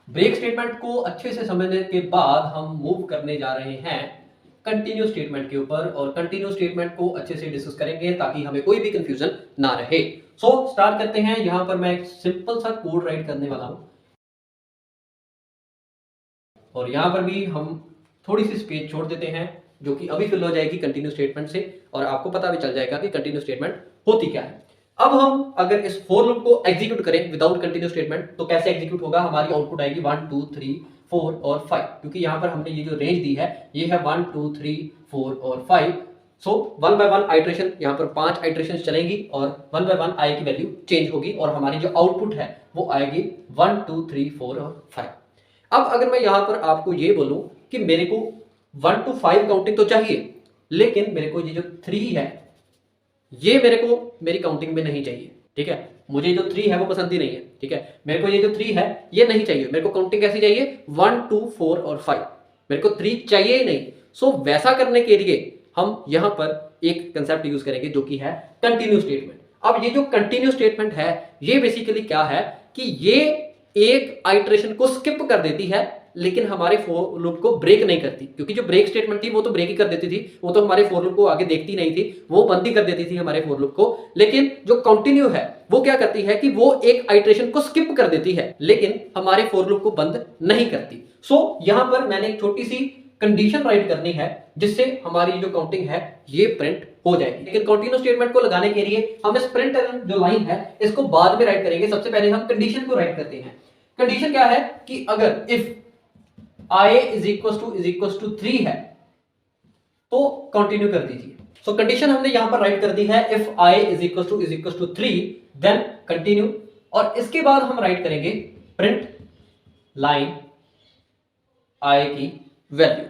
[SPEAKER 1] ब्रेक स्टेटमेंट को अच्छे से समझने के बाद हम मूव करने जा रहे हैं कंटिन्यू स्टेटमेंट के ऊपर, और कंटिन्यू स्टेटमेंट को अच्छे से डिस्कस करेंगे ताकि हमें कोई भी कंफ्यूजन ना रहे। सो स्टार्ट करते हैं। यहां पर मैं एक सिंपल सा कोड राइट करने वाला हूं, और यहां पर भी हम थोड़ी सी स्पेस छोड़ देते हैं जो कि अभी फिल हो जाएगी कंटिन्यू स्टेटमेंट से, और आपको पता भी चल जाएगा कि कंटिन्यू स्टेटमेंट होती क्या है। अब हम अगर इस फॉर लूप को एग्जीक्यूट करें विदाउट कंटिन्यू स्टेटमेंट तो कैसे एग्जीक्यूट होगा? हमारी आउटपुट आएगी 1 2 3 4 और 5, क्योंकि यहां पर हमने ये जो रेंज दी है ये है 1 2 3 4 और 5। सो 1 बाय 1 आइट्रेशन, यहाँ पर 5 आइट्रेशन चलेंगी और 1 बाय 1 आई की वैल्यू चेंज होगी और हमारी जो आउटपुट है वो आएगी 1 2 3 4 और 5। अब अगर मैं यहाँ पर आपको ये बोलूं कि मेरे को 1 to 5 काउंटिंग तो चाहिए, लेकिन मेरे को ये जो 3 है ये मेरे को मेरी काउंटिंग में नहीं चाहिए, ठीक है। मुझे जो 3 है वो पसंद ही नहीं है, ठीक है। मेरे को ये जो 3 है ये नहीं चाहिए, मेरे को काउंटिंग कैसी चाहिए 1 2 4 और 5, मेरे को 3 चाहिए ही नहीं। सो वैसा करने के लिए हम यहां पर एक कंसेप्ट यूज करेंगे जो कि है कंटिन्यू स्टेटमेंट। अब ये जो कंटिन्यू स्टेटमेंट है ये बेसिकली क्या है कि ये एक आइट्रेशन को स्किप कर देती है लेकिन हमारे फॉर लूप को ब्रेक नहीं करती, क्योंकि जो ब्रेक स्टेटमेंट थी वो तो ब्रेक ही कर देती थी, वो तो हमारे फॉर लूप को आगे देखती नहीं थी, वो बंद ही कर देती थी हमारे फॉर लूप को। लेकिन जो कंटिन्यू है वो क्या करती है कि वो एक आइट्रेशन को स्किप कर देती है लेकिन हमारे फॉर लूप को बंद नहीं करती। सो यहां पर मैंने एक छोटी सी कंडीशन राइट करनी है जिससे हमारी जो काउंटिंग है ये प्रिंट हो जाएगी। लेकिन कंटिन्यू स्टेटमेंट को लगाने के लिए हम इस प्रिंट जो लाइन है इसको बाद में राइट करेंगे। सबसे पहले हम कंडीशन को राइट करते हैं। कंडीशन क्या है कि अगर if i is equals to 3 है तो कंटिन्यू कर दीजिए। सो कंडीशन हमने यहां पर राइट कर दी है if i is equals to 3 then continue, और इसके बाद हम राइट करेंगे प्रिंट लाइन i की वैल्यू।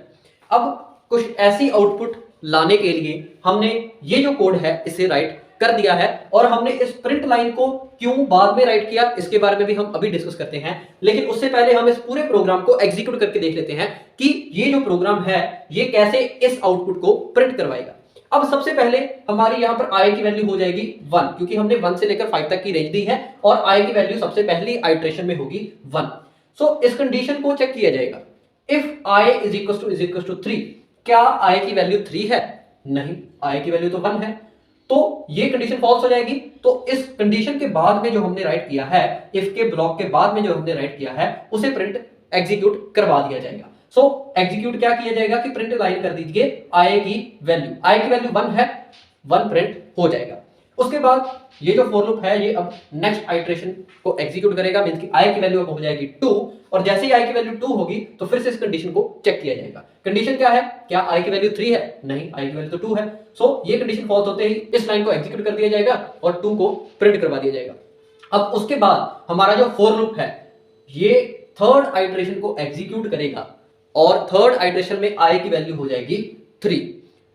[SPEAKER 1] अब कुछ ऐसी आउटपुट लाने के लिए हमने ये जो कोड है इसे राइट कर दिया है, और हमने इस प्रिंट लाइन को क्यों बाद में राइट किया इसके बारे में भी हम अभी डिस्कस करते हैं। लेकिन उससे पहले हम इस पूरे प्रोग्राम को एग्जीक्यूट करके देख लेते हैं कि ये जो प्रोग्राम है ये कैसे इस आउटपुट को प्रिंट करवाएगा। अब सबसे पहले हमारी यहां पर i की वैल्यू हो जाएगी 1, क्योंकि हमने 1 से लेकर 5 तक की रेंज दी है और i की वैल्यू सबसे पहली आइट्रेशन में होगी 1। सो इस कंडीशन को चेक किया जाएगा if i is equals to 3, क्या i की वैल्यू 3 है? नहीं, i की वैल्यू तो 1 है, तो ये कंडीशन फॉल्स हो जाएगी। तो इस कंडीशन के बाद में जो हमने राइट किया है, इफ के ब्लॉक के बाद में जो हमने राइट किया है उसे प्रिंट एग्जीक्यूट करवा दिया जाएगा। सो एग्जीक्यूट क्या किया जाएगा कि प्रिंट लाइन कर दीजिए i की वैल्यू 1 है, 1 प्रिंट हो जाएगा। उसके बाद ये जो फॉर लूप है ये अब नेक्स्ट आइट्रेशन को एग्जीक्यूट करेगा, मींस कि i की वैल्यू अब हो जाएगी 2, और जैसे ही i की वैल्यू 2 होगी तो फिर से इस कंडीशन को चेक किया जाएगा। कंडीशन क्या है, क्या i की वैल्यू 3 है? नहीं, i की वैल्यू तो 2 है। सो ये कंडीशन फॉल्स होते ही इस लाइन को एग्जीक्यूट कर दिया जाएगा और 2 को प्रिंट करवा दिया जाएगा। अब उसके बाद हमारा जो फॉर लूप है ये थर्ड आइट्रेशन को एग्जीक्यूट करेगा और थर्ड आइट्रेशन में i की वैल्यू हो जाएगी 3।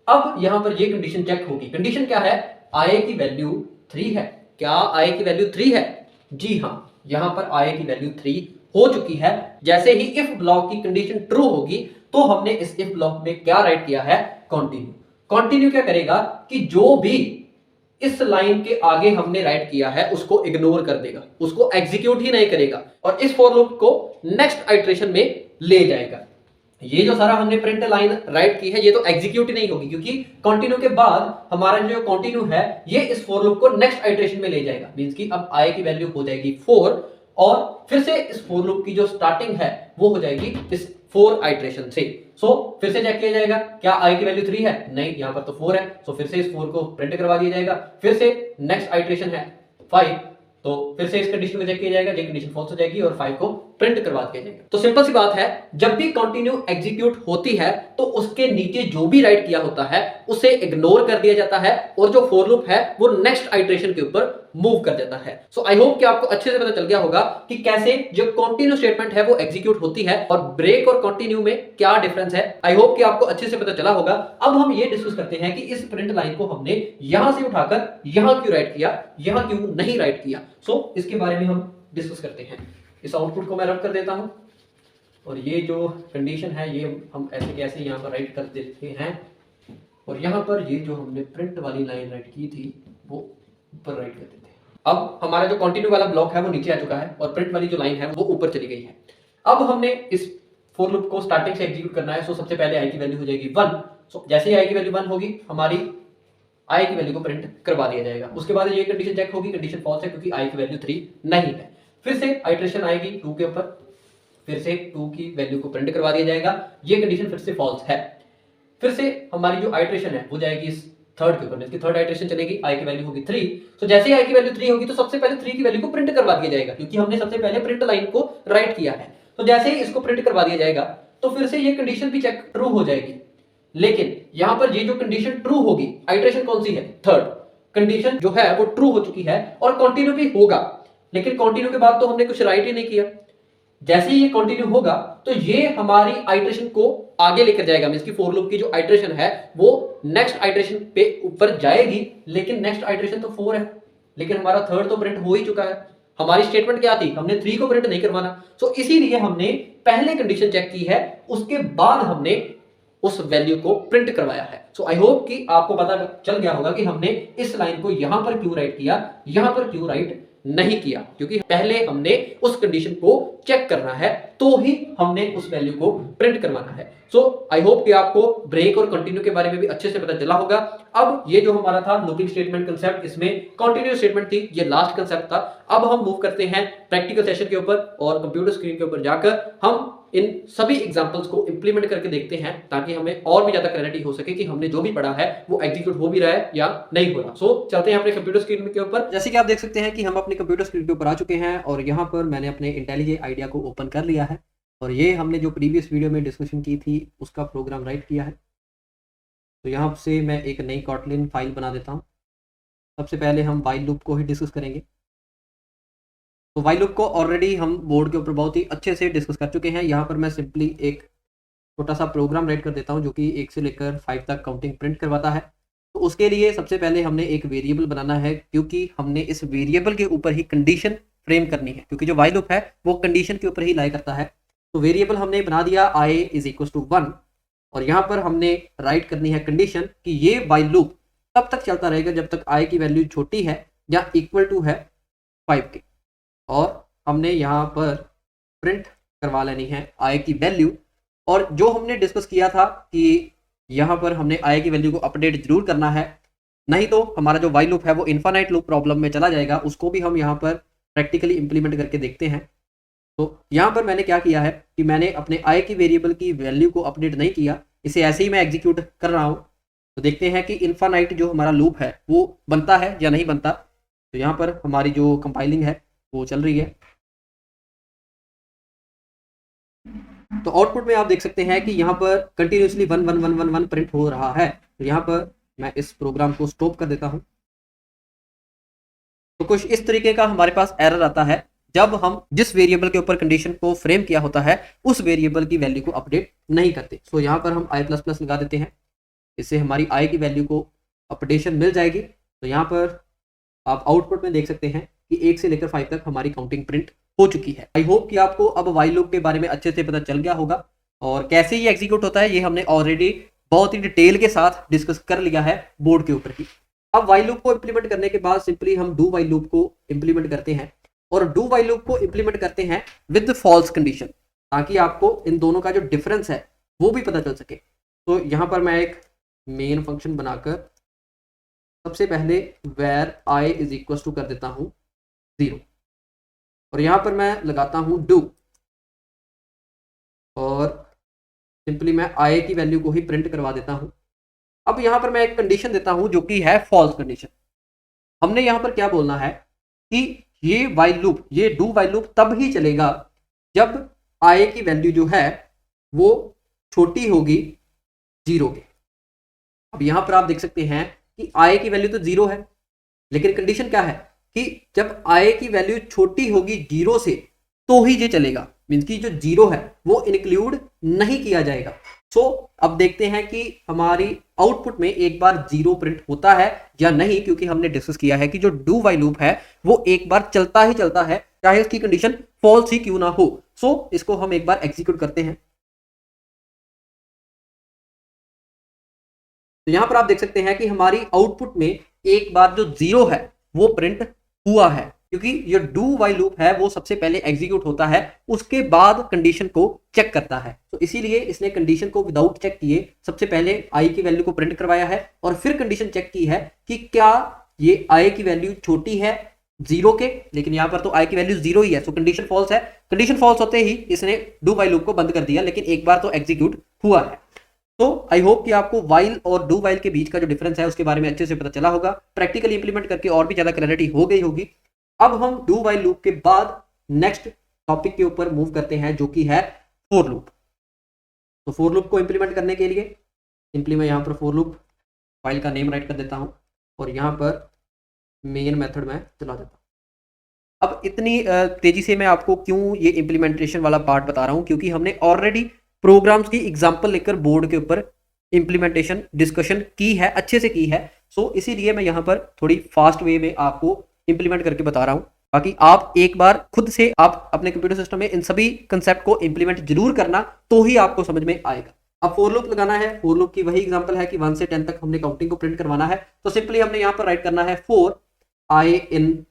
[SPEAKER 1] अब यहां पर ये कंडीशन चेक होगी। कंडीशन क्या है, i की वैल्यू 3 है। क्या i की वैल्यू 3 है? जी हां, यहां पर i की वैल्यू 3 हो चुकी है। जैसे ही इफ ब्लॉक की कंडीशन ट्रू होगी तो हमने इस इफ ब्लॉक में क्या राइट किया है, कंटिन्यू। कंटिन्यू क्या करेगा कि जो भी इस लाइन के आगे हमने राइट किया है उसको इग्नोर कर देगा, उसको एग्जीक्यूट ही नहीं करेगा और इस फॉर लूप को नेक्स्ट आइट्रेशन में ले जाएगा। ये जो सारा हमने प्रिंट लाइन राइट की है ये तो एग्जीक्यूट ही नहीं होगी, क्योंकि कंटिन्यू के बाद हमारा जो कंटिन्यू है ये इस फॉर लूप को नेक्स्ट आइट्रेशन में ले जाएगा, मींस कि अब i की वैल्यू हो जाएगी 4 और फिर से इस फॉर लूप की जो स्टार्टिंग है वो हो जाएगी इस 4 आइट्रेशन से। सो फिर से चेक किया जाएगा, क्या i की वैल्यू 3 है? नहीं, यहां पर तो 4 है। सो फिर से इस 4 को प्रिंट करवा दिया जाएगा। फिर से नेक्स्ट आइट्रेशन है 5, तो फिर से इस कंडीशन को चेक किया जाएगा, ये कंडीशन फॉल्स हो जाएगी और 5 को प्रिंट करवा दिया जाएगा। तो सिंपल सी बात है, जब भी कंटिन्यू एग्जीक्यूट होती है तो उसके नीचे जो भी राइट किया होता है उसे इग्नोर कर दिया जाता है और जो फॉर लूप है वो नेक्स्ट आइट्रेशन के ऊपर मूव कर जाता है। सो आई होप कि आपको अच्छे से पता चल गया होगा कि कैसे जो कंटिन्यू स्टेटमेंट है वो एग्जीक्यूट होती है और ब्रेक और कंटिन्यू में क्या डिफरेंस है। आई होप कि आपको अच्छे से पता चला होगा। अब हम ये डिस्कस करते हैं कि इस प्रिंट लाइन को हमने यहां से उठाकर यहां क्यों राइट किया, यहां क्यों नहीं राइट किया। सो इसके बारे में हम डिस्कस करते हैं। इस आउटपुट को मैं रब कर देता हूं और ये जो कंडीशन है ये हम ऐसे कैसे यहां पर राइट कर देते हैं और यहां पर ये जो हमने प्रिंट वाली लाइन राइट की थी वो ऊपर राइट कर देते हैं। अब हमारा जो कंटिन्यू वाला ब्लॉक है वो नीचे आ चुका है और प्रिंट वाली जो लाइन है वो ऊपर चली गई है। अब हमने इस फॉर लूप को स्टार्टिंग से एग्जीक्यूट करना है। सो सबसे पहले i की वैल्यू हो जाएगी 1। सो जैसे ही i की वैल्यू 1 होगी हमारी i की वैल्यू को प्रिंट करवा दिया जाएगा। उसके बाद ये कंडीशन चेक होगी, कंडीशन फॉल्स है क्योंकि i की वैल्यू 3 नहीं है। फिर से आइट्रेशन आएगी 2 के ऊपर, फिर से 2 की वैल्यू को प्रिंट करवा दिया जाएगा, ये कंडीशन फिर से फॉल्स है। फिर से हमारी जो आइट्रेशन है वो जाएगी इस थर्ड के ऊपर, इसकी थर्ड आइट्रेशन चलेगी, i की वैल्यू होगी 3। तो जैसे ही i की वैल्यू 3 होगी तो सबसे पहले 3 की वैल्यू को प्रिंट करवा दिया जाएगा, क्योंकि हमने सबसे पहले प्रिंट लाइन को राइट किया है। तो जैसे ही इसको प्रिंट करवा दिया जाएगा तो फिर से ये कंडीशन भी चेक ट्रू हो जाएगी, लेकिन यहां पर ये जो कंडीशन ट्रू होगी, आइटरेशन कौन सी है, थर्ड कंडीशन जो है वो ट्रू हो चुकी है और कंटिन्यू भी होगा, लेकिन कंटिन्यू के बाद तो हमने कुछ राइट ही नहीं किया। जैसे ही ये कंटिन्यू होगा तो ये हमारी आइटरेशन को आगे लेकर जाएगा, मींस की फॉर लूप की जो आइटरेशन है वो नेक्स्ट आइटरेशन पे ऊपर जाएगी, लेकिन नेक्स्ट आइटरेशन तो 4 है, लेकिन हमारा थर्ड तो प्रिंट हो ही चुका है। हमारी स्टेटमेंट क्या थी, हमने 3 को प्रिंट नहीं करवाना, सो इसीलिए हमने पहले कंडीशन चेक की है, उसके बाद हमने उस वैल्यू को प्रिंट करवाया है। सो आई होप कि आपको पता चल गया होगा कि हमने इस लाइन को यहां पर क्यों राइट किया, यहां पर क्यों राइट नहीं किया, क्योंकि पहले हमने उस कंडीशन को चेक करना है तो ही हमने उस वैल्यू को प्रिंट करवाना है। सो आई होप कि आपको ब्रेक और कंटिन्यू के बारे में भी अच्छे से पता चला होगा। अब ये जो हमारा था लूपिंग स्टेटमेंट कंसेप्ट, इसमें कंटिन्यू स्टेटमेंट थी, ये लास्ट कंसेप्ट था। अब हम मूव करते हैं प्रैक्टिकल सेशन के ऊपर और कंप्यूटर स्क्रीन के ऊपर जाकर हम इन सभी एग्जांपल्स को इंप्लीमेंट करके देखते हैं, ताकि हमें और भी ज्यादा क्लैरिटी हो सके कि हमने जो भी पढ़ा है वो एग्जीक्यूट हो भी रहा है या नहीं हो रहा। सो चलते हैं अपने कंप्यूटर स्क्रीन के ऊपर। जैसे कि आप देख सकते हैं कि हम अपने कंप्यूटर स्क्रीन के ऊपर आ चुके हैं और यहाँ पर मैंने अपने इंटेलिजेंट आइडिया को ओपन कर लिया है और ये हमने जो प्रीवियस वीडियो में डिस्कशन की थी उसका प्रोग्राम राइट किया है। तो यहाँ से मैं एक नई कॉटलिन फाइल बना देता हूँ। सबसे पहले हम व्हाइल लूप को ही डिस्कस करेंगे। तो व्हाइल लूप को ऑलरेडी हम बोर्ड के ऊपर बहुत ही अच्छे से डिस्कस कर चुके हैं। यहाँ पर मैं सिंपली एक छोटा सा प्रोग्राम राइट कर देता हूँ जो कि 1 से लेकर 5 तक काउंटिंग प्रिंट करवाता है। तो उसके लिए सबसे पहले हमने एक वेरिएबल बनाना है, क्योंकि हमने इस वेरिएबल के ऊपर ही कंडीशन फ्रेम करनी है, क्योंकि जो व्हाइल लूप है वो कंडीशन के ऊपर ही लाई करता है। तो वेरिएबल हमने बना दिया i = 1 और यहाँ पर हमने राइट करनी है कंडीशन कि ये व्हाइल लूप तब तक चलता रहेगा जब तक i की वैल्यू छोटी है या इक्वल टू है 5 के, और हमने यहाँ पर प्रिंट करवा लेनी है i की वैल्यू। और जो हमने डिस्कस किया था कि यहाँ पर हमने i की वैल्यू को अपडेट जरूर करना है, नहीं तो हमारा जो व्हाइल लूप है वो इन्फिनाइट लूप प्रॉब्लम में चला जाएगा। उसको भी हम यहाँ पर प्रैक्टिकली इंप्लीमेंट करके देखते हैं। तो यहाँ पर मैंने क्या किया है कि मैंने अपने i की वेरिएबल की वैल्यू को अपडेट नहीं किया, इसे ऐसे ही मैं एग्जीक्यूट कर रहा हूँ। तो देखते हैं कि इन्फिनाइट जो हमारा लूप है वो बनता है या नहीं बनता। तो यहाँ पर हमारी जो कंपाइलिंग है वो चल रही है। तो आउटपुट में आप देख सकते हैं कि यहाँ पर कंटिन्यूसली 1 1 1 1 1 प्रिंट हो रहा है। तो यहाँ पर मैं इस प्रोग्राम को स्टॉप कर देता हूँ। तो कुछ इस तरीके का हमारे पास एरर आता है जब हम जिस वेरिएबल के ऊपर कंडीशन को फ्रेम किया होता है उस वेरिएबल की वैल्यू को अपडेट नहीं करते। सो यहाँ पर हम i++ लगा देते हैं, इससे हमारी i की वैल्यू को अपडेशन मिल जाएगी। तो यहाँ पर आप आउटपुट में देख सकते हैं कि 1 से लेकर 5 तक हमारी काउंटिंग प्रिंट हो चुकी है। आई होप कि आपको अब व्हाइल लूप के बारे में अच्छे से पता चल गया होगा और कैसे ये एग्जीक्यूट होता है ये हमने ऑलरेडी बहुत ही डिटेल के साथ डिस्कस कर लिया है बोर्ड के ऊपर ही। अब व्हाइल लूप को इंप्लीमेंट करने के बाद सिंपली हम डू व्हाइल लूप को इंप्लीमेंट करते हैं और डू व्हाइल लूप को इंप्लीमेंट करते हैं विद फॉल्स कंडीशन, ताकि आपको इन दोनों का जो डिफरेंस है वो भी पता चल सके। तो यहाँ पर मैं एक मेन फंक्शन बनाकर सबसे पहले where i = कर देता हूँ 0 और यहाँ पर मैं लगाता हूँ do और सिंपली मैं i की वैल्यू को ही प्रिंट करवा देता हूँ। अब यहाँ पर मैं एक कंडीशन देता हूँ जो कि है फॉल्स कंडीशन। हमने यहाँ पर क्या बोलना है कि ये व्हाइल लूप, ये डू व्हाइल लूप तब ही चलेगा जब i की वैल्यू जो है वो छोटी होगी 0 के। अब यहाँ पर आप देख सकते हैं कि i की वैल्यू तो 0 है, लेकिन कंडीशन क्या है कि जब i की वैल्यू छोटी होगी 0 से तो ही ये चलेगा, मींस की जो 0 है वो इंक्लूड नहीं किया जाएगा। सो अब देखते हैं कि हमारी आउटपुट में एक बार 0 प्रिंट होता है या नहीं, क्योंकि हमने डिस्कस किया है कि जो डू व्हाइल लूप है वो एक बार चलता ही चलता है, चाहे उसकी कंडीशन फॉल्स ही क्यों ना हो। सो इसको हम एक बार एग्जीक्यूट करते हैं। तो यहां पर आप देख सकते हैं कि हमारी आउटपुट में एक बार जो 0 है वो प्रिंट हुआ है, क्योंकि ये डू व्हाइल लूप है वो सबसे पहले एग्जीक्यूट होता है, उसके बाद कंडीशन को चेक करता है। तो इसीलिए इसने कंडीशन को विदाउट चेक किए सबसे पहले i की वैल्यू को प्रिंट करवाया है और फिर कंडीशन चेक की है कि क्या ये i की वैल्यू छोटी है 0 के, लेकिन यहाँ पर तो i की वैल्यू 0 ही है, सो कंडीशन फॉल्स है। कंडीशन फॉल्स होते ही इसने डू व्हाइल लूप को बंद कर दिया, लेकिन एक बार तो एग्जीक्यूट हुआ है। तो आई होप कि आपको व्हाइल और डू व्हाइल के बीच का जो डिफरेंस है उसके बारे में अच्छे से पता चला होगा, प्रैक्टिकली इंप्लीमेंट करके और भी ज्यादा क्लैरिटी हो गई होगी। अब हम डू व्हाइल लूप के बाद नेक्स्ट टॉपिक के ऊपर मूव करते हैं जो कि है फॉर लूप। तो फॉर लूप को इंप्लीमेंट करने के लिए सिंपली मैं यहाँ पर फॉर लूप फाइल का नेम राइट कर देता हूँ और यहाँ पर मेन मेथड में चला देता हूँ। अब इतनी तेजी से मैं आपको क्यों ये इम्प्लीमेंटेशन वाला पार्ट बता रहा हूँ, क्योंकि हमने ऑलरेडी प्रोग्राम्स की एग्जांपल लेकर बोर्ड के ऊपर इम्प्लीमेंटेशन डिस्कशन की है, अच्छे से की है। सो इसीलिए मैं यहाँ पर थोड़ी फास्ट वे में आपको इम्प्लीमेंट करके बता रहा हूँ, बाकी आप एक बार खुद से आप अपने कंप्यूटर सिस्टम में इन सभी कंसेप्ट को इम्प्लीमेंट जरूर करना, तो ही आपको समझ में आएगा। अब फॉर लूप लगाना है, फॉर लूप की वही एग्जांपल है कि 1 से 10 तक हमने काउंटिंग को प्रिंट करवाना है, तो सिंपली हमने यहाँ पर राइट करना है फॉर आई इन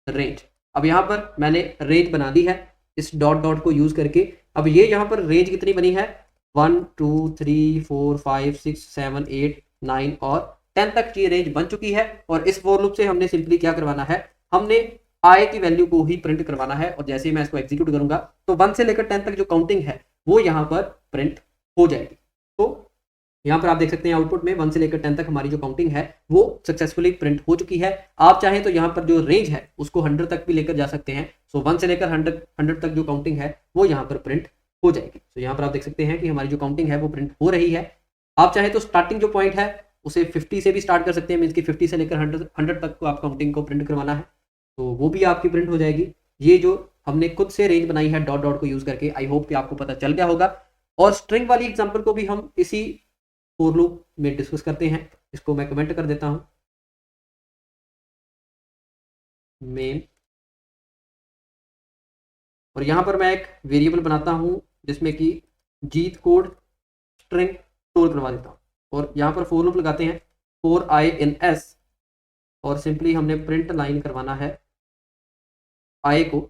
[SPEAKER 1] रेंज। अब यहाँ पर मैंने रेंज बना दी है इस डॉट डॉट को यूज करके। अब ये यहाँ पर रेंज कितनी बनी है, 1 2 3 4 5 6 7 8 9 और 10 तक की रेंज बन चुकी है। और इस फॉर लूप से हमने सिंपली क्या करवाना है, हमने आई की वैल्यू को ही प्रिंट करवाना है। और जैसे ही मैं इसको एग्जीक्यूट करूंगा तो 1 से लेकर 10 तक जो काउंटिंग है वो यहाँ पर प्रिंट हो जाएगी। तो यहाँ पर आप देख सकते हैं आउटपुट में 1 से लेकर 10 तक हमारी जो काउंटिंग है वो सक्सेसफुली प्रिंट हो चुकी है। आप चाहें तो यहाँ पर जो रेंज है उसको 100 तक भी लेकर जा सकते हैं। सो 1 से लेकर 100 तक जो काउंटिंग है वो यहाँ पर प्रिंट हो जाएगी। तो यहाँ पर आप देख सकते हैं कि हमारी जो काउंटिंग है वो प्रिंट हो रही है। आप चाहे तो स्टार्टिंग जो पॉइंट है उसे 50 से भी स्टार्ट कर सकते हैं, मीन्स की 50 से लेकर 100 तक को आप काउंटिंग को प्रिंट करवाना है तो वो भी आपकी प्रिंट हो जाएगी। ये जो हमने खुद से रेंज बनाई है डॉट डॉट को यूज करके, आई होप कि आपको पता चल गया होगा। और स्ट्रिंग वाली एग्जांपल को भी हम इसी फॉर लूप में डिस्कस करते हैं। इसको मैं कमेंट कर देता हूं, मेन, और यहां पर मैं एक वेरिएबल बनाता हूं जिसमें कि जीत कोड स्ट्रिंग स्टोर करवा देता हूं। और यहां पर फॉर लूप लगाते हैं फॉर आई इन एस और सिंपली हमने प्रिंट लाइन करवाना है आई को।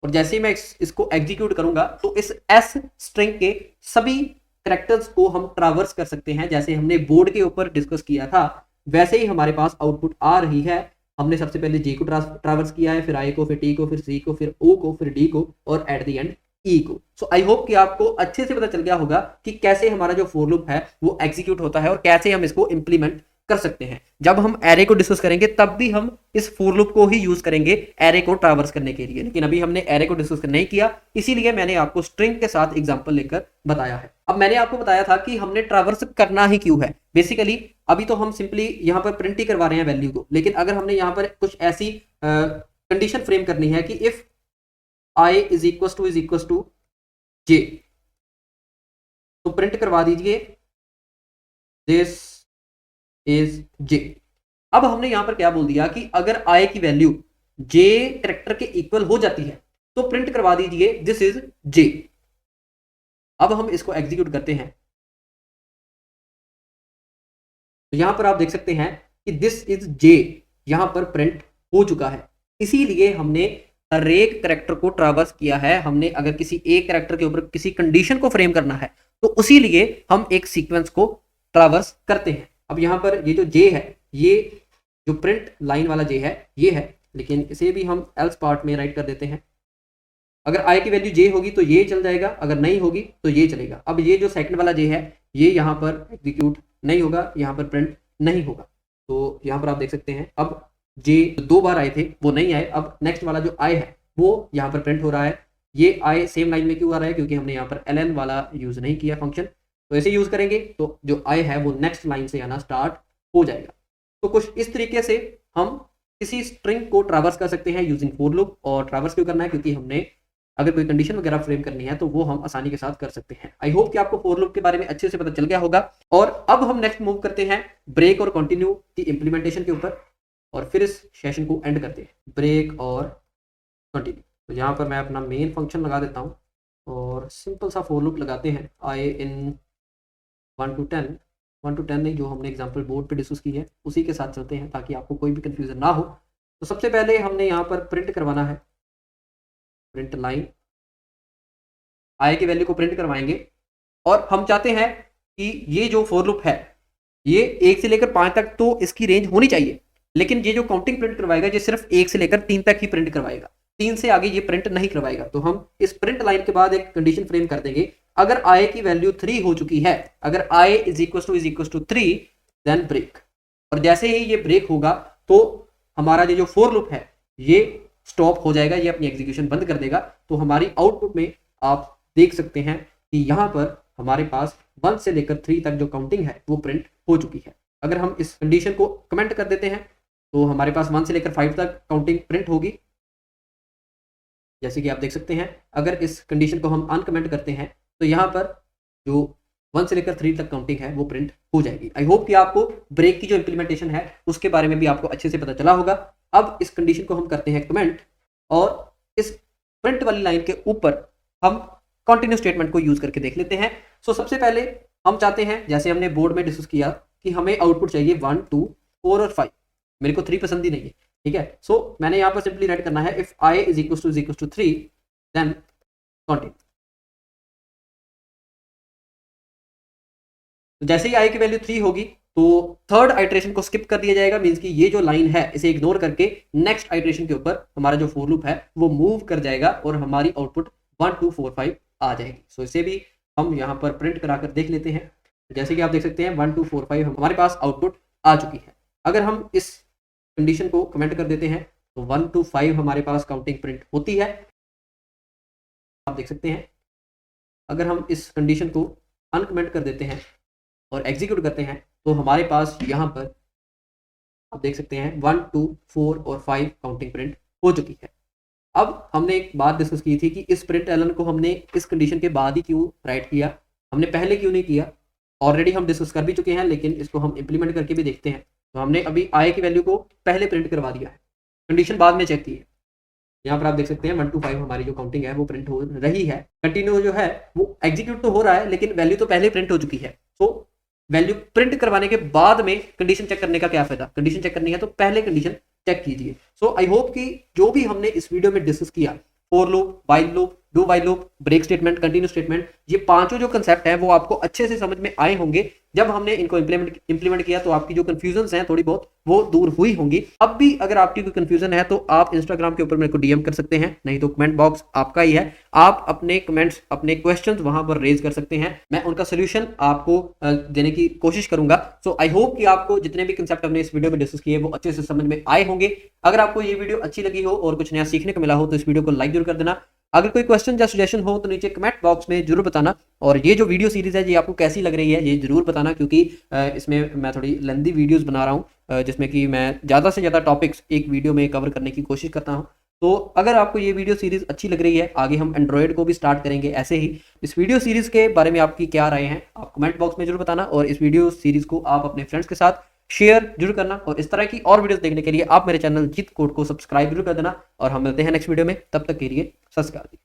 [SPEAKER 1] और जैसे ही मैं इसको एग्जीक्यूट करूंगा तो इस एस स्ट्रिंग के सभी कैरेक्टर्स को हम ट्रावर्स कर सकते हैं। जैसे हमने बोर्ड के ऊपर डिस्कस किया था वैसे ही हमारे पास आउटपुट आ रही है। हमने सबसे पहले जे को ट्रावर्स किया है, फिर आई को, फिर टी को, फिर सी को, फिर ओ को, फिर डी को और एट द एंड ई को। सो आई होप कि आपको अच्छे से पता चल गया होगा कि कैसे हमारा जो फॉर लूप है वो एग्जीक्यूट होता है और कैसे हम इसको इंप्लीमेंट कर सकते हैं। जब हम एरे को डिस्कस करेंगे तब भी हम इस फॉर लूप को ही यूज करेंगे एरे को ट्रावर्स करने के लिए, लेकिन अभी हमने एरे को डिस्कस नहीं किया, इसीलिए मैंने आपको स्ट्रिंग के साथ एग्जांपल लेकर बताया है। अब मैंने आपको बताया था कि हमने ट्रावर्स करना ही क्यों है। बेसिकली अभी तो हम सिंपली यहाँ पर प्रिंट ही करवा रहे हैं वैल्यू को, लेकिन अगर हमने यहाँ पर कुछ ऐसी कंडीशन फ्रेम करनी है कि if i is equal to j, तो प्रिंट करवा दीजिए दिस इज जे। अब हमने यहां पर क्या बोल दिया कि अगर आई की वैल्यू जे कैरेक्टर के इक्वल हो जाती है तो प्रिंट करवा दीजिए दिस इज जे। अब हम इसको एग्जीक्यूट करते हैं तो यहां पर आप देख सकते हैं कि दिस इज जे यहां पर प्रिंट हो चुका है। इसीलिए हमने हर एक कैरेक्टर को ट्रावर्स किया है। हमने अगर किसी एक कैरेक्टर के ऊपर किसी कंडीशन को फ्रेम करना है तो उसी लिए हम एक सीक्वेंस को ट्रावर्स करते हैं। अब यहाँ पर ये जो जे है, ये जो प्रिंट लाइन वाला जे है ये है, लेकिन इसे भी हम एल्स पार्ट में राइट कर देते हैं। अगर आई की वैल्यू जे होगी तो ये चल जाएगा, अगर नहीं होगी तो ये चलेगा। अब ये जो सेकंड वाला जे है ये यहाँ पर एग्जीक्यूट नहीं होगा, यहाँ पर प्रिंट नहीं होगा। तो यहाँ पर आप देख सकते हैं अब जे 2 बार आए थे वो नहीं आए, अब नेक्स्ट वाला जो आई है वो यहाँ पर प्रिंट हो रहा है। ये आई सेम लाइन में क्यों आ रहा है, क्योंकि हमने यहाँ पर ln वाला यूज नहीं किया फंक्शन। तो ऐसे यूज करेंगे तो जो आई है वो नेक्स्ट लाइन से आना स्टार्ट हो जाएगा। तो कुछ इस तरीके से हम किसी स्ट्रिंग को ट्रावर्स कर सकते हैं यूजिंग फॉर लूप। और ट्रावर्स क्यों करना है, क्योंकि हमने अगर कोई कंडीशन वगैरह फ्रेम करनी है तो वो हम आसानी के साथ कर सकते हैं। आई होप कि आपको फॉर लूप के बारे में अच्छे से पता चल गया होगा। और अब हम नेक्स्ट मूव करते हैं ब्रेक और कंटिन्यू की इंप्लीमेंटेशन के ऊपर और फिर इस सेशन को एंड करते हैं। ब्रेक और कंटिन्यू, तो यहाँ पर मैं अपना मेन फंक्शन लगा देता हूँ और सिंपल सा फॉर लूप लगाते हैं आई इन 1 to 10 नहीं, जो हमने एग्जांपल बोर्ड पे डिस्कस की है उसी के साथ चलते हैं ताकि आपको कोई भी कंफ्यूजन ना हो। तो सबसे पहले हमने यहाँ पर प्रिंट करवाना है, प्रिंट लाइन, आई की वैल्यू को प्रिंट करवाएंगे। और हम चाहते हैं कि ये जो फॉर लूप है ये 1 से लेकर 5 तक तो इसकी रेंज होनी चाहिए, लेकिन ये जो काउंटिंग प्रिंट करवाएगा ये सिर्फ 1 से लेकर 3 तक ही प्रिंट करवाएगा, 3 से आगे ये प्रिंट नहीं करवाएगा। तो हम इस प्रिंट लाइन के बाद एक कंडीशन फ्रेम कर देंगे, अगर आई की वैल्यू 3 हो चुकी है, अगर i is equal to 3 then break. और जैसे ही ये ब्रेक होगा तो हमारा ये जो फॉर लूप है ये स्टॉप हो जाएगा, ये अपनी एग्जीक्यूशन बंद कर देगा। तो हमारी आउटपुट में आप देख सकते हैं कि यहाँ पर हमारे पास 1 से लेकर 3 तक जो काउंटिंग है वो प्रिंट हो चुकी है। अगर हम इस कंडीशन को कमेंट कर देते हैं तो हमारे पास 1 से लेकर 5 तक काउंटिंग प्रिंट होगी, जैसे कि आप देख सकते हैं। अगर इस कंडीशन को हम अनकमेंट करते हैं तो यहाँ पर जो 1 से लेकर 3 तक काउंटिंग है वो प्रिंट हो जाएगी। आई होप कि आपको ब्रेक की जो इंप्लीमेंटेशन है उसके बारे में भी आपको अच्छे से पता चला होगा। अब इस कंडीशन को हम करते हैं कमेंट और इस प्रिंट वाली लाइन के ऊपर हम कंटिन्यू स्टेटमेंट को यूज करके देख लेते हैं। सो सबसे पहले हम चाहते हैं, जैसे हमने बोर्ड में डिस्कस किया, कि हमें आउटपुट चाहिए 1, 2, 4 और 5। मेरे को 3 पसंद ही नहीं है, ठीक है। सो मैंने यहाँ पर सिंपली राइट करना है if i is equal to 3 then continue. तो जैसे ही i की वैल्यू 3 होगी तो थर्ड आइट्रेशन को स्किप कर दिया जाएगा, मींस कि ये जो लाइन है इसे इग्नोर करके नेक्स्ट आइट्रेशन के ऊपर हमारा जो फॉर लूप है वो मूव कर जाएगा और हमारी आउटपुट 1, 2, 4, 5 आ जाएगी। सो इसे भी हम यहाँ पर प्रिंट कराकर देख लेते हैं। जैसे कि आप देख सकते हैं 1, 2, 4, 5 हमारे पास आउटपुट आ चुकी है। अगर हम इस कंडीशन को कमेंट कर देते हैं तो 1 to 5 हमारे पास काउंटिंग प्रिंट होती है, आप देख सकते हैं। अगर हम इस कंडीशन को अनकमेंट कर देते हैं और एग्जीक्यूट करते हैं तो हमारे पास यहाँ पर आप देख सकते हैं 1, 2, 4 और 5 काउंटिंग प्रिंट हो चुकी है। अब हमने एक बात डिस्कस की थी कि इस प्रिंट एलन को हमने इस कंडीशन के बाद ही क्यों राइट किया, हमने पहले क्यों नहीं किया। ऑलरेडी हम डिस्कस कर भी चुके हैं, लेकिन इसको हम इंप्लीमेंट करके भी देखते हैं। तो हमने अभी i की वैल्यू को पहले प्रिंट करवा दिया है, कंडीशन बाद में चेक की है। यहाँ पर आप देख सकते हैं 1 to 5 हमारी जो काउंटिंग है वो प्रिंट हो रही है। कंटिन्यू जो है वो एग्जीक्यूट तो हो रहा है लेकिन वैल्यू तो पहले प्रिंट हो चुकी है। सो वैल्यू प्रिंट करवाने के बाद में कंडीशन चेक करने का क्या फायदा। कंडीशन चेक करनी है तो पहले कंडीशन चेक कीजिए। सो आई होप कि जो भी हमने इस वीडियो में डिस्कस किया, for loop, while loop, do while loop, break statement, continue statement, ये पांचों जो कंसेप्ट है वो आपको अच्छे से समझ में आए होंगे। जब हमने इनको इंप्लीमेंट किया तो आपकी जो कंफ्यूजन है थोड़ी बहुत वो दूर हुई होंगी। अब भी अगर आपकी कोई कंफ्यूजन है तो आप इंस्टाग्राम के ऊपर मेरे को डीएम कर सकते हैं, नहीं तो कमेंट बॉक्स आपका ही है। आप अपने कमेंट्स, अपने क्वेश्चंस वहां पर रेज कर सकते हैं, मैं उनका सोल्यूशन आपको देने की कोशिश करूंगा। सो आई होप कि आपको जितने भी कंसेप्ट हमने इस वीडियो में डिस्कस किए वो अच्छे से समझ में आए होंगे। अगर आपको ये वीडियो अच्छी लगी हो और कुछ नया सीखने को मिला हो तो इस वीडियो को लाइक जरूर कर देना। अगर कोई क्वेश्चन या सजेशन हो तो नीचे कमेंट बॉक्स में जरूर बताना। और ये जो वीडियो सीरीज है ये आपको कैसी लग रही है ये जरूर बताना, क्योंकि इसमें मैं थोड़ी लेंथी वीडियोस बना रहा हूँ जिसमें कि मैं ज़्यादा से ज़्यादा टॉपिक्स एक वीडियो में कवर करने की कोशिश करता हूँ। तो अगर आपको ये वीडियो सीरीज अच्छी लग रही है, आगे हम एंड्रॉयड को भी स्टार्ट करेंगे ऐसे ही। इस वीडियो सीरीज के बारे में आपकी क्या राय है आप कमेंट बॉक्स में जरूर बताना, और इस वीडियो सीरीज को आप अपने फ्रेंड्स के साथ शेयर जरूर करना। और इस तरह की और वीडियोस देखने के लिए आप मेरे चैनल जीत कोड को सब्सक्राइब जरूर कर देना। और हम मिलते हैं नेक्स्ट वीडियो में, तब तक के लिए सत श्री अकाल।